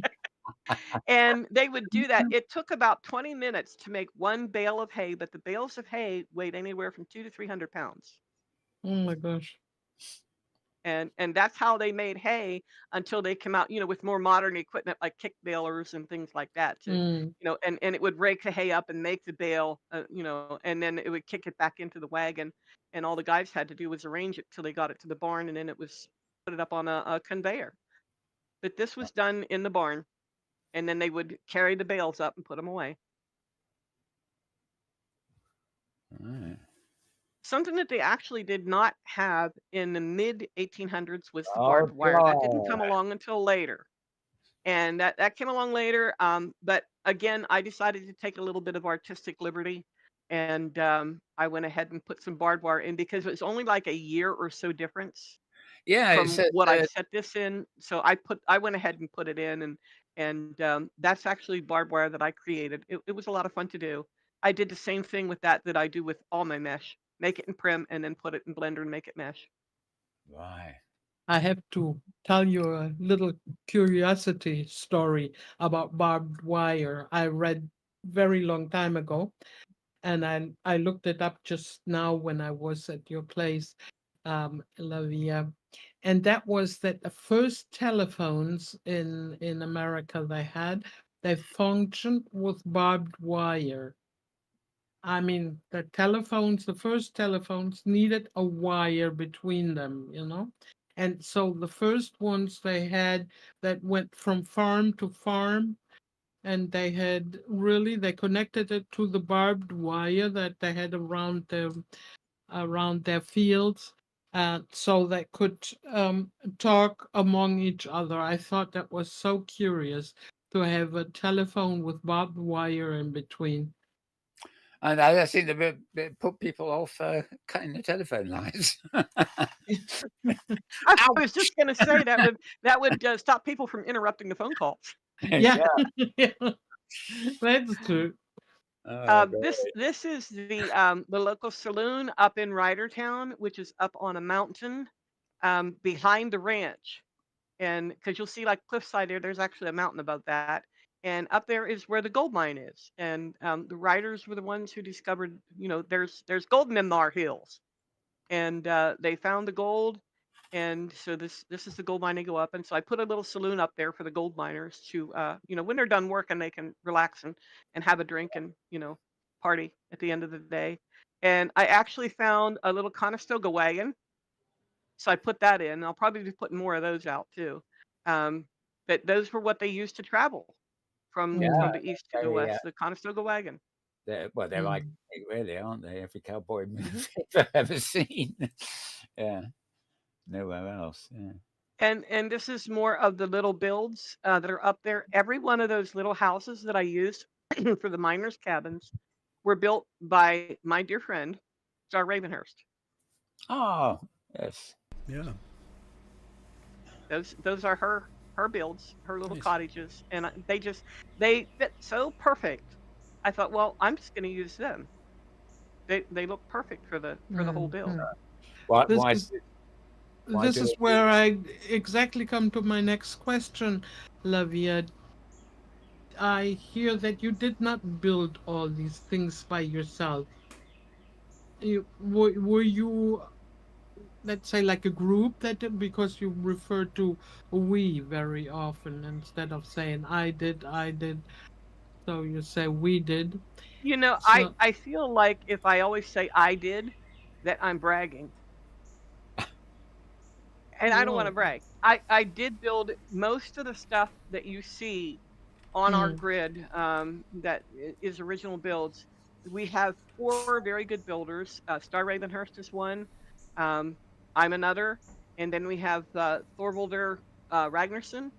And they would do that. It took about 20 minutes to make 1 bale of hay, but the bales of hay weighed anywhere from 2 to 300 pounds. Oh my gosh. And that's how they made hay until they come out, with more modern equipment like kick balers and things like that to, Mm. and it would rake the hay up and make the bale, and then it would kick it back into the wagon, and all the guys had to do was arrange it till they got it to the barn, and then it was put it up on a conveyor. But this was done in the barn, and then they would carry the bales up and put them away. Right. Something that they actually did not have in the mid 1800s was the Oh, barbed wire. That didn't come God. along until later. And that came along later, but again, I decided to take a little bit of artistic liberty, and I went ahead and put some barbed wire in because it was only like a year or so difference Yeah, it from says, what I set this in. So I went ahead and put it in, and that's actually barbed wire that I created. It was a lot of fun to do. I did the same thing with that I do with all my mesh. Make it in Prim and then put it in Blender and make it mesh. right. I have to tell you a little curiosity story about barbed wire I read very long time ago, and I looked it up just now when I was at your place, Lavia, and that was that the first telephones in America they functioned with barbed wire. I mean, the first telephones needed a wire between them, you know? And so the first ones they had that went from farm to farm, and they connected it to the barbed wire that they had around their fields, so they could talk among each other. I thought that was so curious to have a telephone with barbed wire in between. And I think they put people off cutting the telephone lines. I Ouch! was just gonna say that would stop people from interrupting the phone calls. Yeah, Yeah. yeah, that's true. Oh, This is the local saloon up in Rydertown, which is up on a mountain behind the ranch. And because you'll see like cliffside there's actually a mountain above that. And up there is where the gold mine is. And the riders were the ones who discovered, there's gold in them thar hills. And they found the gold, And so this is the gold mine they go up. And so I put a little saloon up there for the gold miners to, when they're done working, they can relax and have a drink and, party at the end of the day. And I actually found a little Conestoga wagon. So I put that in. I'll probably be putting more of those out too. Um, but those were what they used to travel from Yeah, the east to the very. west, the Conestoga wagon. They're Mm. iconic, really, aren't they? Every cowboy Hmm. movie I've ever seen. Yeah, nowhere else. Yeah. And this is more of the little builds that are up there. Every one of those little houses that I used for the miners' cabins were built by my dear friend, Star Ravenhurst. Oh, yes. Yeah. Those are her builds, her little Nice. cottages, and they fit so perfect. I thought, well, I'm just going to use them. They look perfect for the whole build. Mm. Why? This Why? is Why this do is it? where I exactly come to my next question, Lavia. I hear that you did not build all these things by yourself. Were you, let's say, like a group that did, because you refer to we very often instead of saying I did. So you say we did. So, I feel like if I always say I did, that I'm bragging. And I don't want to whoa. brag. I did build most of the stuff that you see on our Mm, grid that is original builds. We have 4 very good builders. Star Ravenhurst is one. Um, I'm another, and then we have Thorvalder Ragnarsson.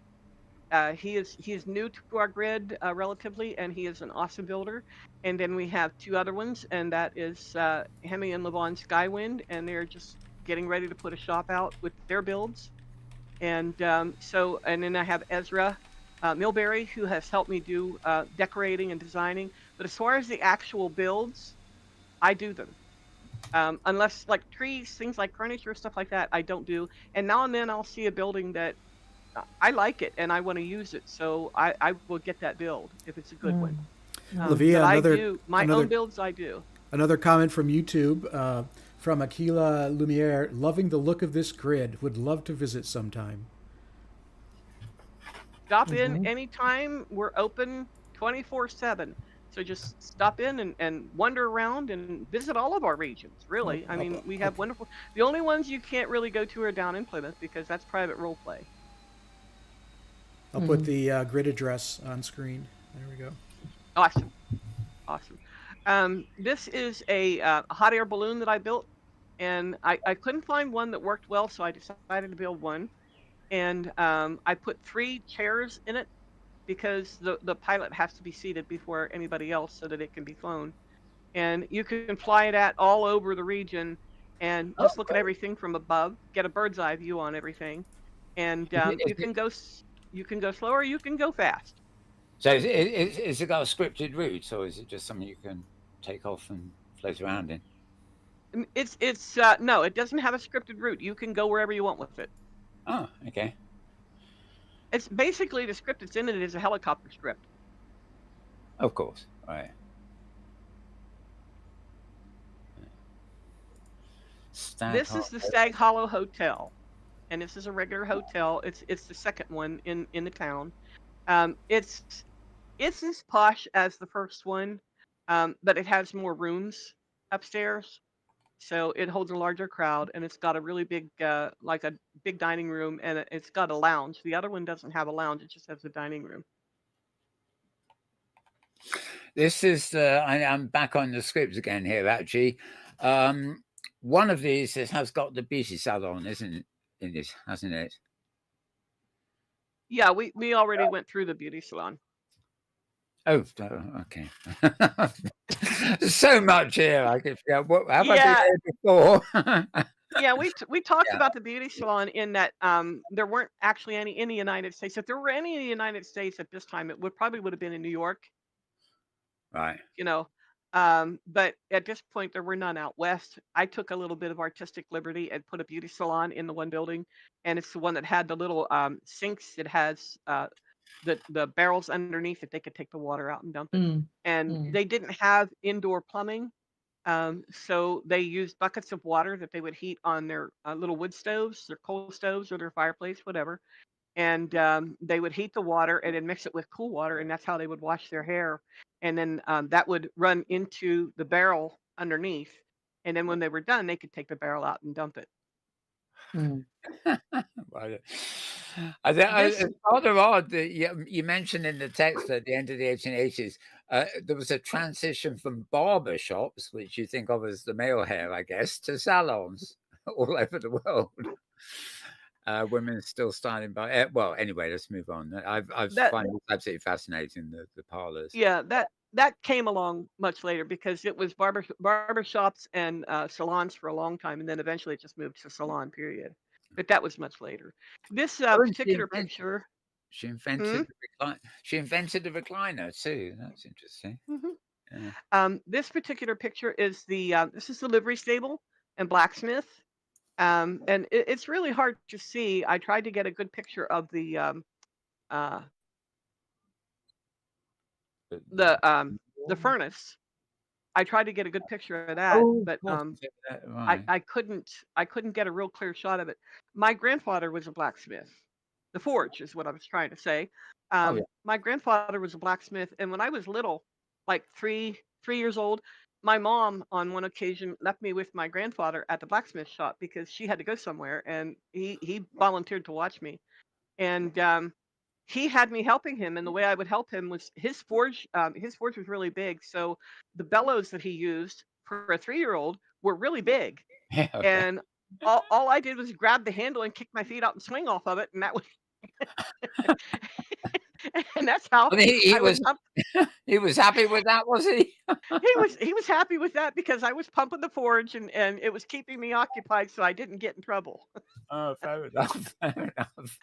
He is new to our grid relatively, and he is an awesome builder. And then we have 2 other ones, and that is Hemi and Levon Skywind, and they're just getting ready to put a shop out with their builds. And and then I have Ezra Milbury, who has helped me do decorating and designing. But as far as the actual builds, I do them. Unless like trees, things like furniture, stuff like that, I don't do. And now and then I'll see a building that I like it and I want to use it, so I will get that build if it's a good one. mm, mm. But Lavia, I do my own builds. I do. another comment from YouTube from Aquila Lumiere. Loving the look of this grid. Would love to visit sometime. Stop in Mhm. anytime. We're open 24/7. So just stop in and wander around and visit all of our regions. I'll, Really, I I'll, mean, we I'll, have wonderful. The only ones you can't really go to are down in Plymouth because that's private role play. I'll put the grid address on screen. There we go. Awesome, awesome. This is a hot air balloon that I built, and I couldn't find one that worked well, so I decided to build one. And I put 3 chairs in it because the pilot has to be seated before anybody else so that it can be flown. And you can fly it at all over the region and Oh, just look at great. everything from above, get a bird's eye view on everything. And Is it, is you can go slower, you can go fast. so is it got a scripted route, or is it just something you can take off and float around in? It's no, it doesn't have a scripted route. You can go wherever you want with it. Oh, okay. It's basically the script that's in it is a helicopter script. Of course. Right. This is the Stag Hollow Hotel, and this is a regular hotel. It's the second one in the town. It's as posh as the first one, but it has more rooms upstairs, so it holds a larger crowd, and it's got a really big like a big dining room, and it's got a lounge. The other one doesn't have a lounge; it just has a dining room. This is I'm back on the script again here, actually. One of these has got the beauty salon, isn't it? In this, hasn't it? Yeah, we already went through the beauty salon. Oh, okay. So much here. I could forget. What have I been Yeah, here before? yeah, we talked Yeah. about the beauty salon in that there weren't actually any in the United States. If there were any in the United States at this time, it would have been in New York, Right. you know. But at this point, there were none out west. I took a little bit of artistic liberty and put a beauty salon in the one building, and it's the one that had the little sinks. It has the barrels underneath that they could take the water out and dump it. Mm, And mm, they didn't have indoor plumbing, So they used buckets of water that they would heat on their little wood stoves, their coal stoves, or their fireplace, whatever. And they would heat the water and then mix it with cool water, and that's how they would wash their hair. And then that would run into the barrel underneath. And then when they were done, they could take the barrel out and dump it. Right. It's rather odd that you mentioned in the text at the end of the 1880s, there was a transition from barber shops, which you think of as the male hair, I guess, to salons all over the world. Women still styling by. Well, anyway, let's move on. I find this absolutely fascinating. The parlors. Yeah, that came along much later because it was barber shops and salons for a long time, and then eventually it just moved to salon. Period. But that was much later. This particular picture. She invented she invented the recliner too. That's interesting. Yeah. This particular picture is this is the livery stable and blacksmith. And it's really hard to see. I tried to get a good picture of the furnace. I tried to get a good picture of that, but I couldn't get a real clear shot of it. My grandfather was a blacksmith. The forge is what I was trying to say. My grandfather was a blacksmith, and when I was little, like 3 years old, my mom on one occasion left me with my grandfather at the blacksmith shop because she had to go somewhere, and he volunteered to watch me. And he had me helping him, and the way I would help him was his forge. His forge was really big, so the bellows that he used for a 3-year-old were really big. And all I did was grab the handle and kick my feet out and swing off of it, and that was. And that's how he was. He was happy with that, was he? He was happy with that because I was pumping the forge and it was keeping me occupied, so I didn't get in trouble. Oh, fair enough. Fair enough.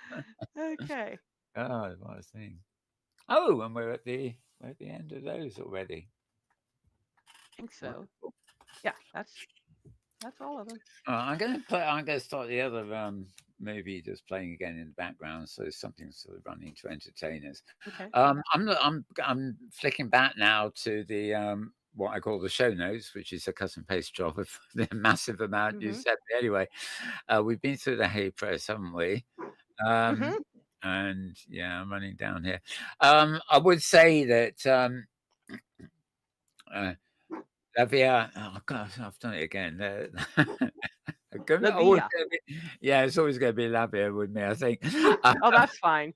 Okay. Oh, what a thing. Oh, and we're at the end of those already. I think so. Yeah, that's all of them. I'm gonna start the other movie just playing again in the background, so something sort of running to entertain us. Okay. I'm flicking back now to the what I call the show notes, which is a cut and paste job of the massive amount you said. Anyway, we've been through the hay press, haven't we? And yeah, I'm running down here. I would say that Lavia, oh God, I've done it again. Yeah, it's always going to be Lavia with me, I think. Oh, that's fine.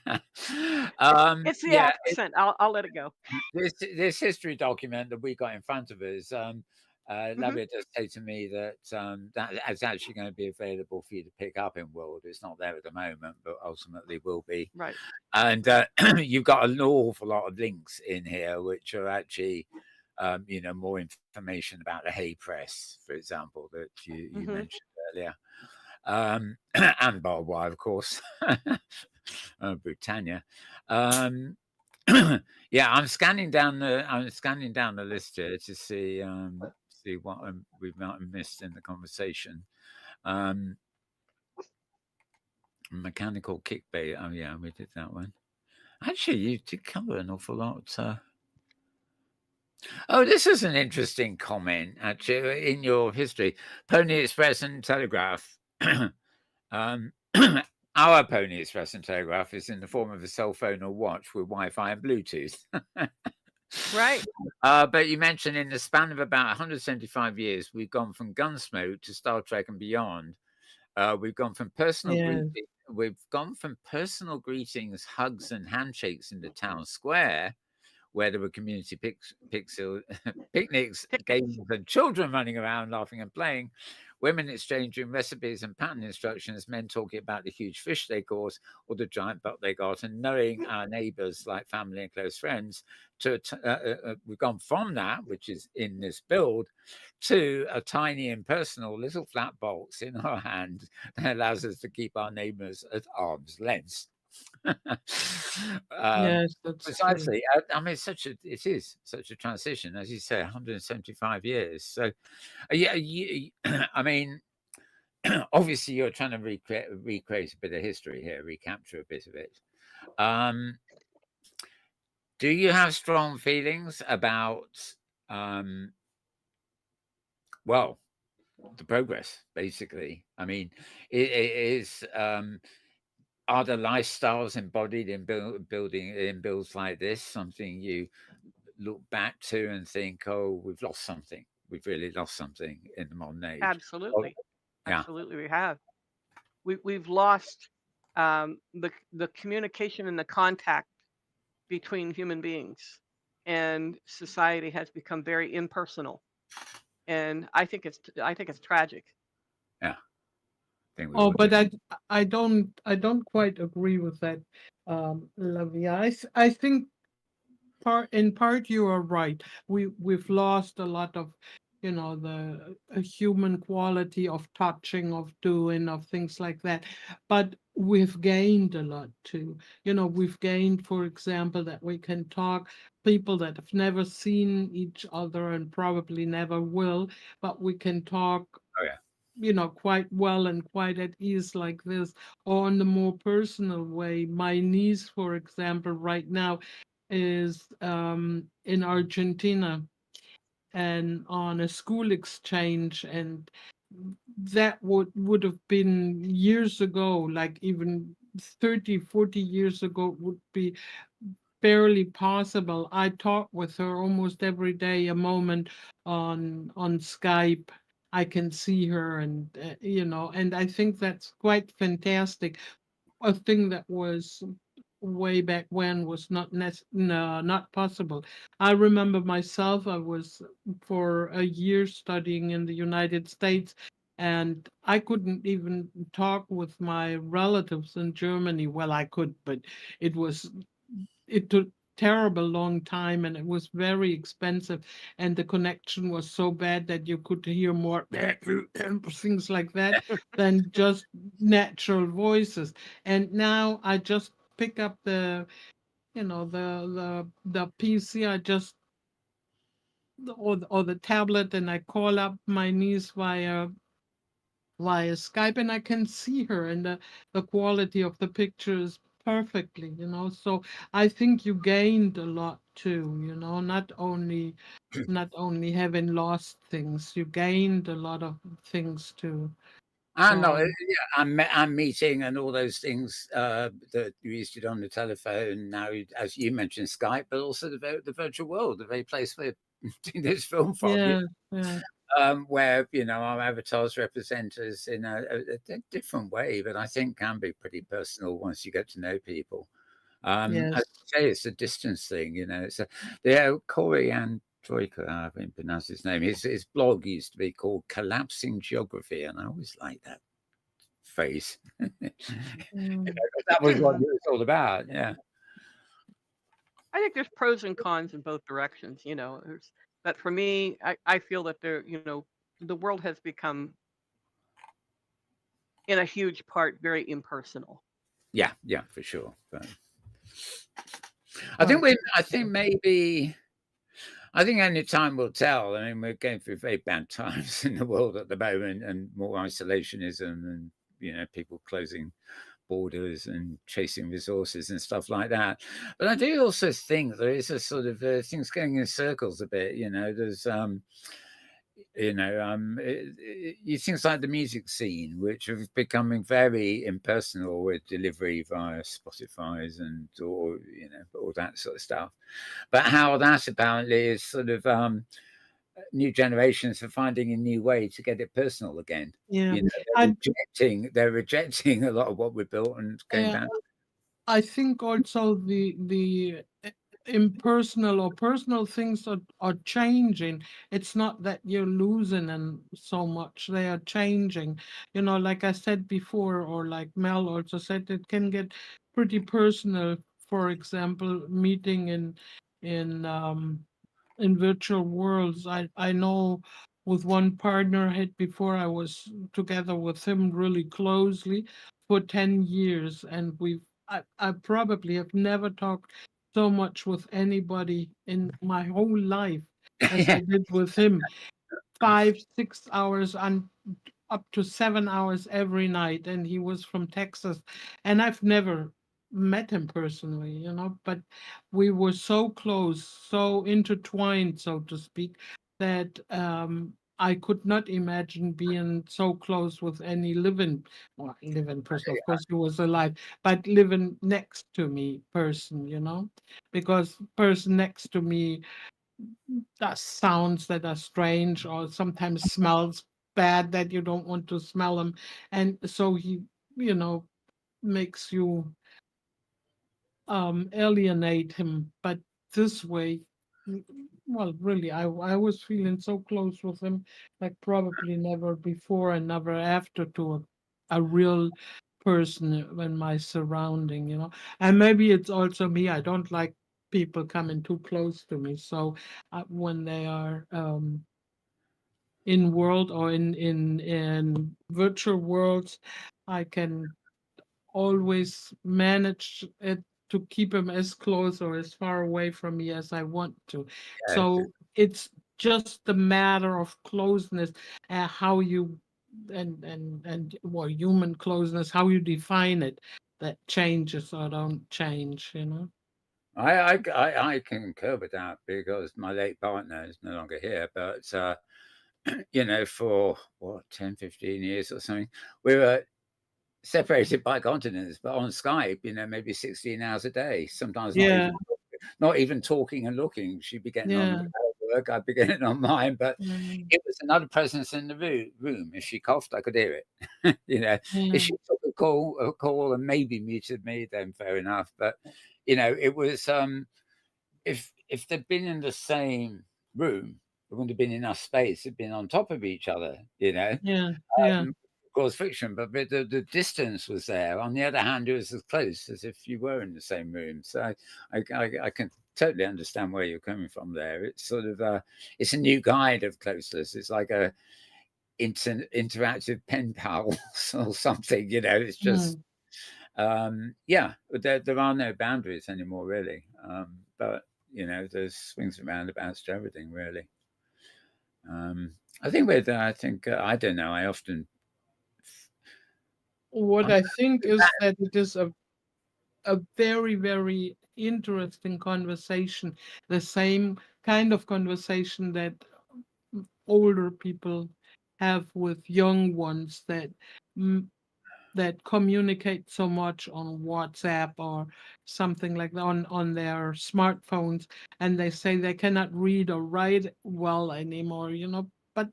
It's the accent. I'll let it go. This history document that we got in front of us, Lavia does say to me that that is actually going to be available for you to pick up in World. It's not there at the moment, but ultimately will be. Right. And you've got an awful lot of links in here, which are actually. More information about the hay press, for example, that you mentioned earlier, and barbed wire, of course, Britannia. Yeah, I'm scanning down the list here to see what we might have missed in the conversation. Mechanical kickbait. Oh yeah, we did that one. Actually, you did cover an awful lot. Oh, this is an interesting comment, actually, in your history. Pony Express and Telegraph. Our Pony Express and Telegraph is in the form of a cell phone or watch with Wi-Fi and Bluetooth. Right. But you mentioned in the span of about 175 years, we've gone from Gunsmoke to Star Trek and beyond. We've gone from personal greetings, hugs, and handshakes in the town square, where there were community picnics, games, and children running around laughing and playing, women exchanging recipes and pattern instructions, men talking about the huge fish they caught or the giant buck they got, and knowing our neighbours like family and close friends. We've gone from that, which is in this build, to a tiny impersonal little flat box in our hand that allows us to keep our neighbours at arm's length. Yes, that's precisely. I mean, it is such a transition, as you say, 175 years. So, yeah, I mean, obviously, you're trying to recreate a bit of history here, recapture a bit of it. Do you have strong feelings about Well, the progress, basically. I mean, it is. Are the lifestyles embodied in building in builds like this something you look back to and think, "Oh, we've lost something. We've really lost something in the modern age." Oh, Absolutely, yeah. absolutely, we have. We've lost the communication and the contact between human beings, and society has become very impersonal. And I think it's tragic. Yeah. I think we Oh, all do. but I don't quite agree with that, Lavia. I think in part you are right. We've lost a lot of, the human quality of touching, of doing, of things like that. But we've gained a lot too. We've gained, for example, that we can talk, people that have never seen each other and probably never will, but we can talk, Oh yeah. quite well and quite at ease like this, or in the more personal way. My niece, for example, right now is in Argentina and on a school exchange, and that would have been years ago, like even 30, 40 years ago, would be barely possible. I talk with her almost every day, a moment on Skype. I can see her, and and I think that's quite fantastic. A thing that was way back when was no, not possible. I remember myself, I was for a year studying in the United States, and I couldn't even talk with my relatives in Germany. Well, I could, but it was it took terrible long time, and it was very expensive, and the connection was so bad that you could hear more things like that than just natural voices. And now I just pick up the PC. I just or the tablet, and I call up my niece via Skype, and I can see her, and the quality of the pictures perfectly, So I think you gained a lot too, not only having lost things, you gained a lot of things too. I know, So yeah, I'm meeting and all those things that you used to do on the telephone. Now, as you mentioned, Skype, but also the virtual world, the very place we're doing this film from. yeah, yeah, Where our avatars represent us in a different way, but I think can be pretty personal once you get to know people. As yes. you say, it's a distance thing. It's yeah, Corey and Troika, I haven't pronounced his name. His blog used to be called Collapsing Geography, and I always liked that phrase. Mm. That was what it was all about. Yeah. I think there's pros and cons in both directions. But for me, I feel that the world has become, in a huge part, very impersonal. Yeah, yeah, for sure. But Right. I think maybe. I think only time will tell. I mean, we're going through very bad times in the world at the moment, and more isolationism, and people closing borders and chasing resources and stuff like that. But I do also think there is a sort of things going in circles a bit. There's things like the music scene, which are becoming very impersonal with delivery via Spotify's and or all that sort of stuff. But how that apparently is sort of new generations are finding a new way to get it personal again. Yeah. They're I rejecting a lot of what we built and going yeah, back. I think also the impersonal or personal things are changing. It's not that you're losing and so much; they are changing. Like I said before, or like Mel also said, it can get pretty personal. For example, meeting in virtual worlds. I know with one partner I had before, I was together with him really closely for 10 years, and I probably have never talked so much with anybody in my whole life as I did with him. 5, 6 hours and up to 7 hours every night, and he was from Texas, and I've never met him personally, but we were so close, so intertwined, so to speak, that I could not imagine being so close with any living person. Of course, he was alive, but living next to me person, because person next to me does sounds that are strange or sometimes smells bad that you don't want to smell them, and so he, you know, makes you alienate him. But this way, mm, well, really, I was feeling so close with him, like probably never before and never after to a real person in my surrounding. And maybe it's also me. I don't like people coming too close to me. So when they are in world or in virtual worlds, I can always manage it to keep him as close or as far away from me as I want to. Yeah. So it's just a matter of closeness, how you and well, human closeness, how you define it, that changes or don't change. I concur with that because my late partner is no longer here, but for what 10, 15 years or something, we were separated by continents, but on Skype, maybe 16 hours a day, sometimes Yeah, not even talking and looking. She'd be getting on yeah. with her work, I'd be getting on mine, but Mm, it was another presence in the room. If she coughed, I could hear it. If yeah, she took a call and maybe muted me, then fair enough. But it was if they'd been in the same room, there wouldn't have been enough space. They'd been on top of each other. yeah, yeah. Cause friction, but the distance was there. On the other hand, it was as close as if you were in the same room. So I can totally understand where you're coming from there. It's sort of it's a new guide of closeness. It's like a interactive pen pal or something. It's just yeah. There are no boundaries anymore, really. But there's swings and roundabouts to everything, really. I think I don't know. I often What I'm I think is that it is a very, very interesting conversation, the same kind of conversation that older people have with young ones mm, that communicate so much on WhatsApp or something like that on their smartphones, and they say they cannot read or write well anymore. But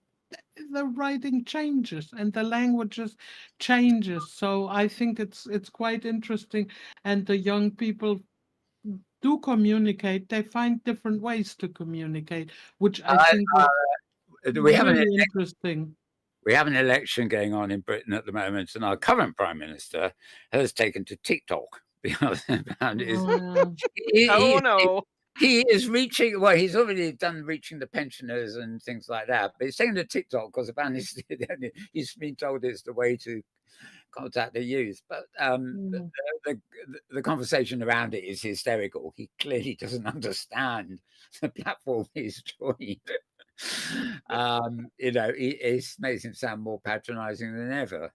the writing changes and the languages changes. So I think it's quite interesting, and the young people do communicate. They find different ways to communicate, which I I, think is we have really interesting. we have an election going on in Britain at the moment, and our current prime minister has taken to TikTok because about his, Uh, Oh he, he, no. he is reaching. Well, he's already done reaching the pensioners and things like that, but he's taken to TikTok because apparently he's been told it's the way to contact the youth. But mm, the conversation around it is hysterical. He clearly doesn't understand the platform he's joined. It makes him sound more patronizing than ever.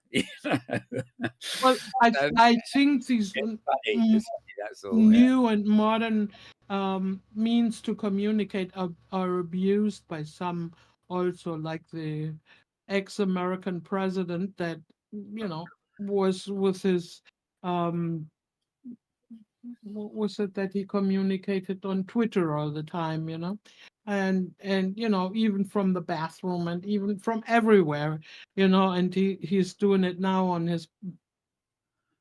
well, So I think these it's funny. It's funny, that's all. Yeah. new and modern means to communicate are abused by some also, like the ex-American president that was with his um what was it that he communicated on Twitter all the time. And even from the bathroom and even from everywhere. And he's doing it now on his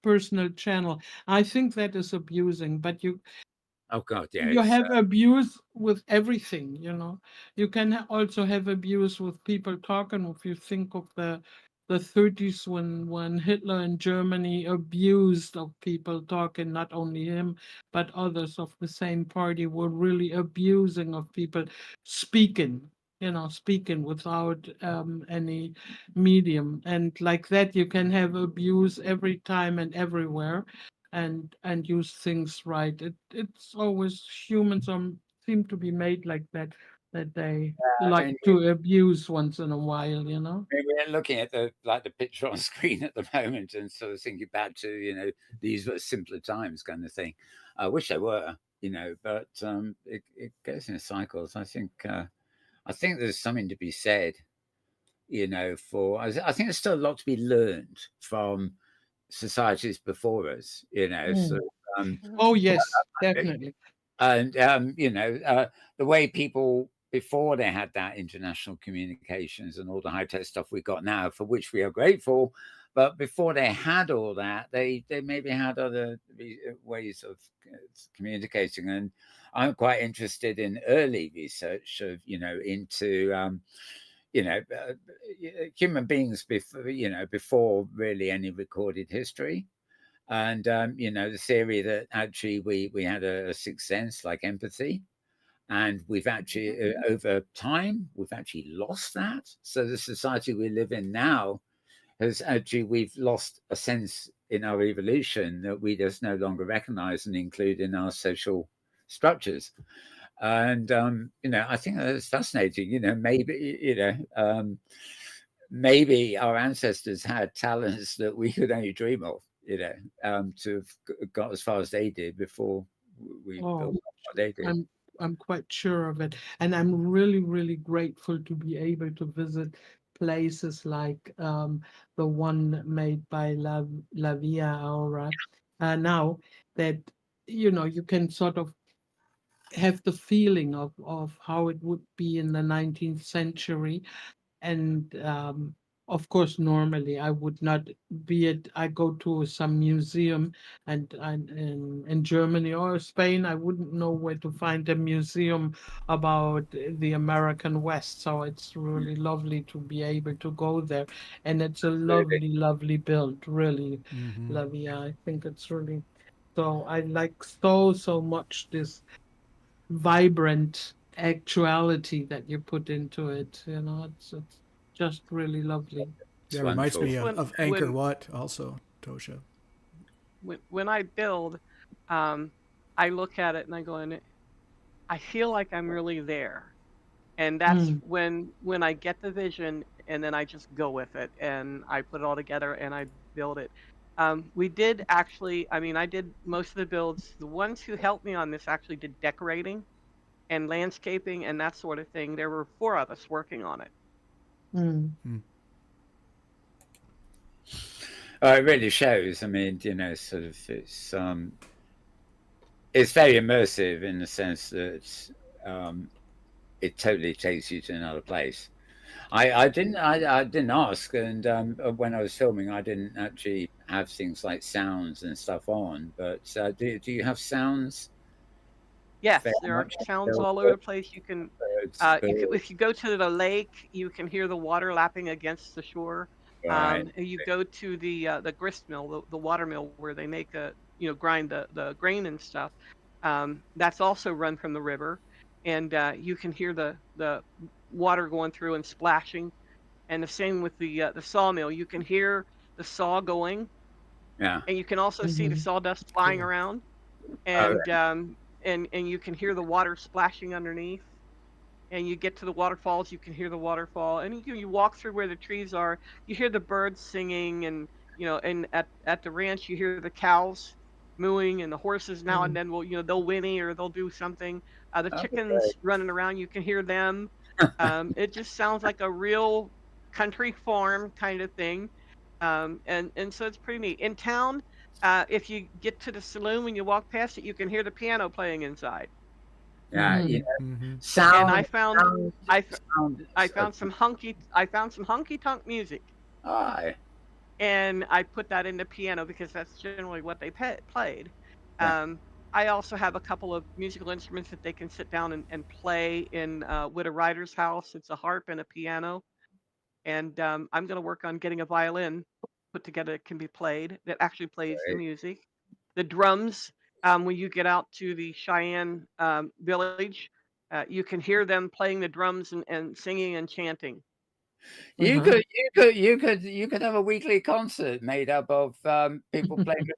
personal channel. I think that is abusing, but Oh God, yeah. you It's have abuse with everything. You can also have abuse with people talking. If you think of the 30s, when Hitler in Germany abused of people talking, not only him but others of the same party were really abusing of people speaking without any medium, and like that you can have abuse every time and everywhere, and use things right. It's always humans seem to be made like that they I like mean, to abuse once in a while. we're looking at the picture on screen at the moment and sort of thinking back to these were simpler times kind of thing. I wish they were, but it goes in cycles. I think there's something to be said for I think there's still a lot to be learned from societies before us, So, oh yes, definitely. And the way people before they had that international communications and all the high tech stuff we got now, for which we are grateful, but before they had all that, they maybe had other ways of communicating. And I'm quite interested in early research of into human beings before really any recorded history. And the theory that actually we had a sixth sense, like empathy, and we've actually over time we've actually lost that. So the society we live in now we've lost a sense in our evolution that we just no longer recognize and include in our social structures. And I think that's fascinating. Maybe our ancestors had talents that we could only dream of, to have got as far as they did before we built what they did. I'm quite sure of it, and I'm really, really grateful to be able to visit places like the one made by La Via Aura. Now that you can sort of have the feeling of how it would be in the 19th century. And of course, normally I would not be it. I go to some museum, and in Germany or Spain, I wouldn't know where to find a museum about the American West. So it's really lovely to be able to go there, and it's a lovely, lovely build, really, lovely. I think it's really so. I like so much this vibrant actuality that you put into it. It's just really lovely. Yeah, it reminds me of Angkor Wat also, Tosha. When I build, I look at it and I go, and I feel like I'm really there. And that's when I get the vision, and then I just go with it, and I put it all together and I build it. We did actually, I did most of the builds. The ones who helped me on this actually did decorating and landscaping and that sort of thing. There were 4 of us working on it. It really shows. Sort of it's very immersive in the sense that it totally takes you to another place. I didn't ask, and when I was filming, I didn't actually have things like sounds and stuff on. But do you have sounds? Yes, there are sounds all over the place. You can, if you go to the lake, you can hear the water lapping against the shore. Right. You go to the grist mill, the water mill where they make grind the grain and stuff. That's also run from the river, and you can hear the water going through and splashing. And the same with the sawmill. You can hear the saw going. Yeah. And you can also see the sawdust flying around, and and you can hear the water splashing underneath. And you get to the waterfalls, you can hear the waterfall, and you walk through where the trees are. You hear the birds singing, and and at the ranch you hear the cows mooing, and the horses now and then will they'll whinny or they'll do something. The chickens running around, you can hear them. It just sounds like a real country farm kind of thing, and so it's pretty neat. In town, if you get to the saloon, when you walk past it, you can hear the piano playing inside. Yeah, sound. And I found some honky tonk music. Aye. And I put that in the piano because that's generally what they played. Yeah. I also have a couple of musical instruments that they can sit down and play in with a writer's house. It's a harp and a piano. And I'm going to work on getting a violin put together that can be played, that actually plays the music. The drums, when you get out to the Cheyenne village, you can hear them playing the drums and singing and chanting. You could have a weekly concert made up of people playing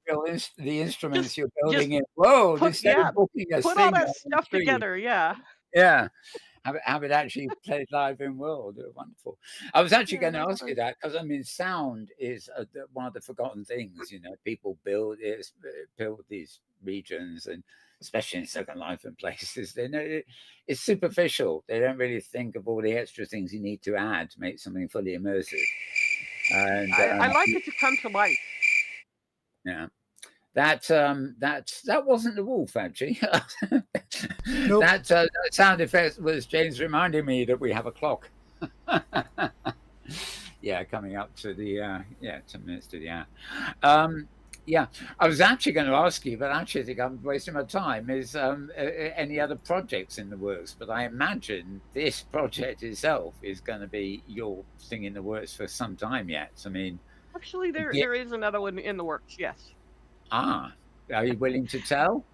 the instruments you're building in. Whoa, put all that stuff together, yeah. Yeah. have it actually played live in World. Wonderful. I was actually going to that's ask you fun. that because I mean, sound is one of the forgotten things. People build these regions, and especially in Second Life and places, they know it's superficial. They don't really think of all the extra things you need to add to make something fully immersive. And I like it to come to life. yeah. That wasn't the wolf, actually. Nope. That sound effect was James reminding me that we have a clock. Yeah, coming up to the 10 minutes to the hour. Yeah, I was actually going to ask you, but actually I think I'm wasting my time. Is any other projects in the works? But I imagine this project itself is going to be your thing in the works for some time yet. I mean, Actually, yeah, there is another one in the works. Yes. are you willing to tell?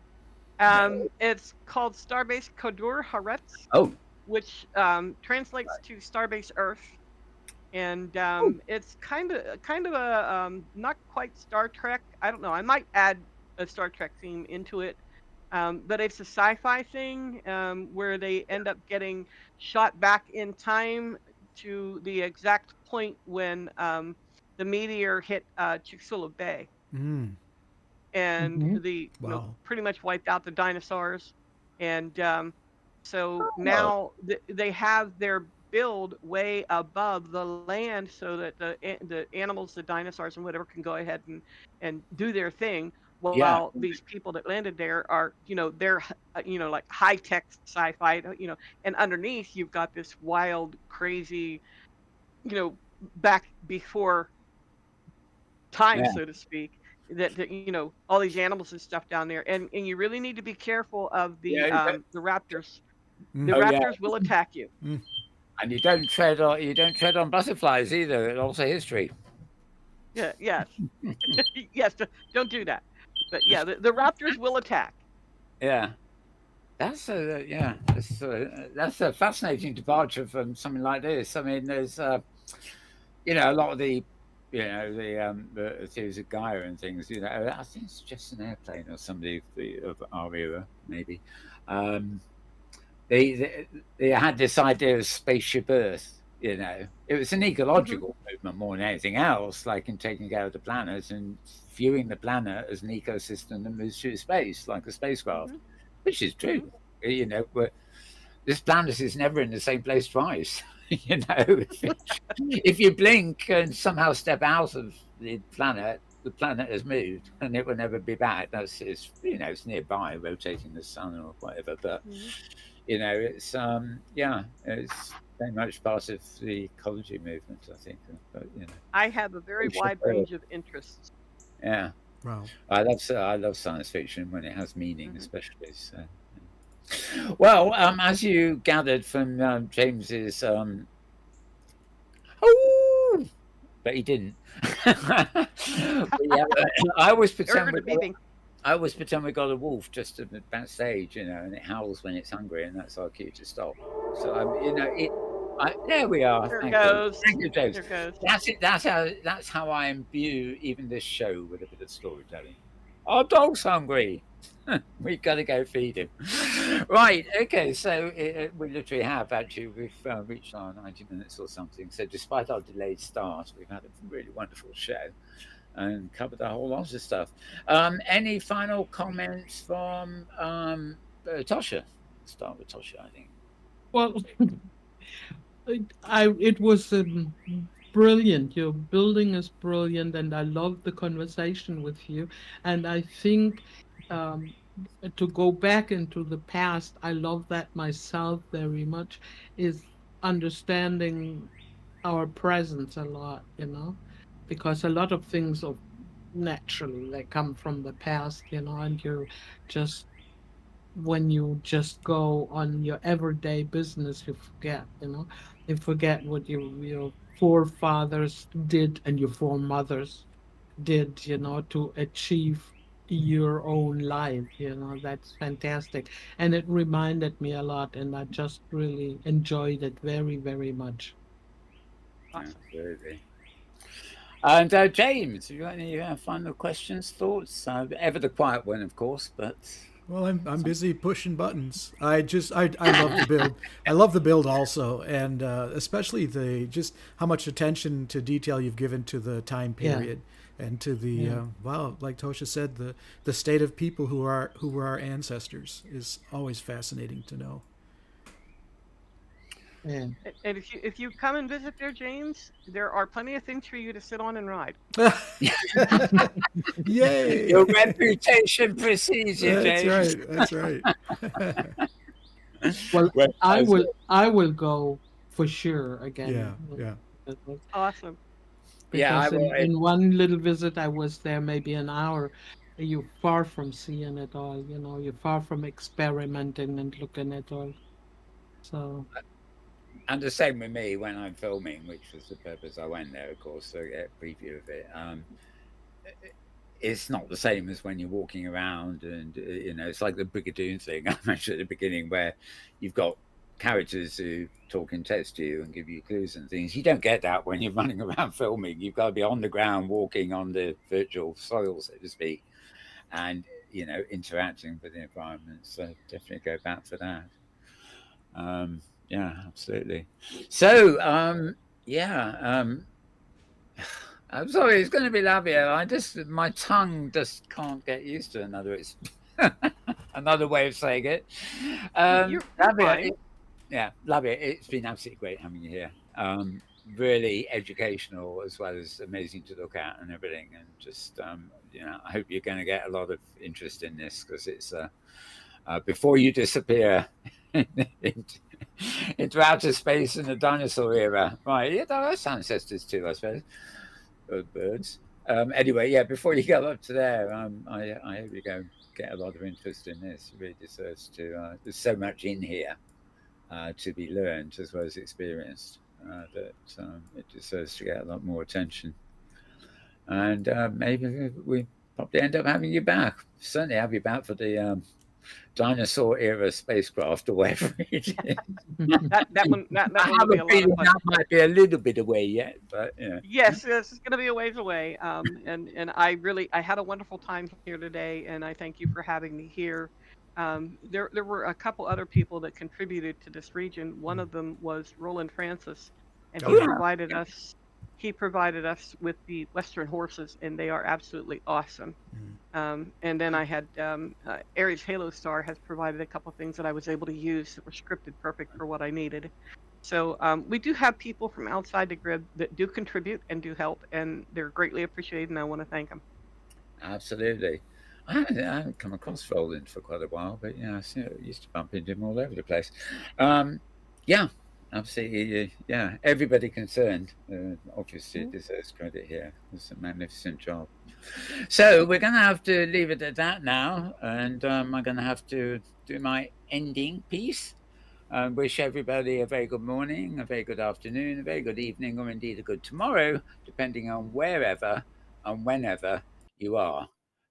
No. It's called Starbase Kodur Haaretz, Oh, which translates to Starbase Earth, and oh, it's kind of a not quite Star Trek. I don't know. I might add a Star Trek theme into it, but it's a sci-fi thing where they end up getting shot back in time to the exact point when the meteor hit Chicxulub Bay, Mm. and Hmm. the Wow. pretty much wiped out the dinosaurs, and so oh, now they have their build way above the land so that the animals, the dinosaurs and whatever can go ahead and do their thing, yeah, while these people that landed there are they're like high tech sci-fi, and underneath you've got this wild crazy, you know back before time, yeah, so to speak, that all these animals and stuff down there, and you really need to be careful of yeah. the raptors. The Mm. Oh, yeah, raptors will attack you. Mm. and you don't tread on butterflies either. It's also history. Yeah, yes. Yes, don't do that. But yeah, the raptors will attack. Yeah, that's a fascinating departure from something like this. I mean, there's a lot of the theories of Gaia and things. I think it's just an airplane or somebody of our era, maybe. Um, they had this idea of spaceship Earth. It was an Hmm. ecological movement more than anything else, like in taking care of the planet and viewing the planet as an ecosystem that moves through space, like a spacecraft, Hmm. which is Hmm. true. But this planet is never in the same place twice. If you blink and somehow step out of the planet has moved and it will never be back. It's nearby, rotating the sun or whatever. But Hmm. it's very much part of the ecology movement, I think. But I have a very wide range of interests. yeah, Wow. I love science fiction when it has meaning, Hmm. especially. So, well, as you gathered from James's, oh, but he didn't. I always Never pretend heard we of got. beeping. I always pretend we got a wolf just backstage, and it howls when it's hungry, and that's our cue to stop. So there we are. There it goes. Thank you, James. There it goes. That's it. That's how I imbue even this show with a bit of storytelling. Our dog's hungry. We've got to go feed him. Right. Okay. So we literally have actually we've reached our 90 minutes or something. So despite our delayed start, we've had a really wonderful show and covered a whole lot of stuff. Any final comments from Tosha? Start with Tosha, I think. Well, it was brilliant. Your building is brilliant, and I love the conversation with you. And I think um, to go back into the past, I love that myself very much. Is understanding our presence a lot, because a lot of things of naturally they come from the past, and you just when you just go on your everyday business, you forget, you forget what your forefathers did and your foremothers did, to achieve your own life. That's fantastic. And it reminded me a lot, and I just really enjoyed it very, very much. Awesome. Absolutely. And James, have you got any final questions, thoughts? Ever the quiet one, of course, but Well, I'm busy pushing buttons. I love the build. I love the build also, and especially the just how much attention to detail you've given to the time period and to the wow, like Tosha said, the state of people who were our ancestors is always fascinating to know. Yeah. And if you come and visit there, James, there are plenty of things for you to sit on and ride. Yay! Your reputation precedes you, James. That's right. Well, I will go for sure again. Yeah. Awesome. Because in one little visit, I was there maybe an hour. You're far from seeing it all, you know. You're far from experimenting and looking at all. So. And the same with me when I'm filming, which was the purpose I went there, of course, to get a preview of it. It's not the same as when you're walking around, and it's like the Brigadoon thing I mentioned at the beginning, where you've got characters who talk in text to you and give you clues and things. You don't get that when you're running around filming. You've got to be on the ground, walking on the virtual soil, so to speak, and interacting with the environment. So definitely go back to that. Yeah, absolutely. So, I'm sorry, it's going to be Lavia. My tongue just can't get used to another way of saying it. Lavia, Lavia, it's been absolutely great having you here. Really educational as well as amazing to look at and everything. And just, I hope you're going to get a lot of interest in this because it's before you disappear into outer space in the dinosaur era. Right, yeah, that's ancestors too, I suppose. Birds. Anyway, before you go up to there, I hope you go get a lot of interest in this. It really deserves to. There's so much in here to be learned as well as experienced that it deserves to get a lot more attention. And maybe we probably end up having you back. Certainly have you back for the dinosaur era spacecraft or whatever it is. that one will be a lot of fun. That might be a little bit away yet, but Yes, it's going to be a ways away. And I had a wonderful time here today, and I thank you for having me here. There were a couple other people that contributed to this region. One of them was Roland Francis, and he provided us with the Western horses, and they are absolutely awesome. And then I had Aries Halo Star has provided a couple things that I was able to use that were scripted perfect for what I needed. So we do have people from outside the grid that do contribute and do help, and they're greatly appreciated, and I want to thank them. Absolutely. I haven't come across Roland for quite a while, but I used to bump into him all over the place. Absolutely, everybody concerned obviously deserves credit here. It's a magnificent job. So we're going to have to leave it at that now, and I'm going to have to do my ending piece. Wish everybody a very good morning, a very good afternoon, a very good evening, or indeed a good tomorrow, depending on wherever and whenever you are.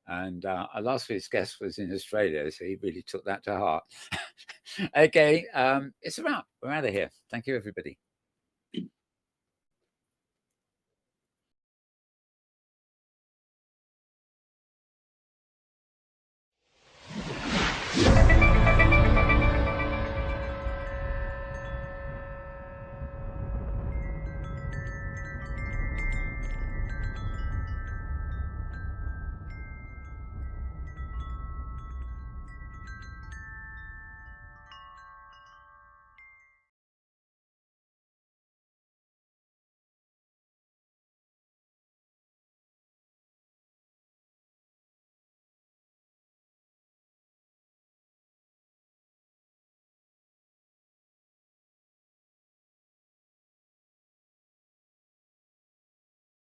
And our last week's guest was in Australia, so he really took that to heart. Okay, it's a wrap. We're out of here. Thank you, everybody.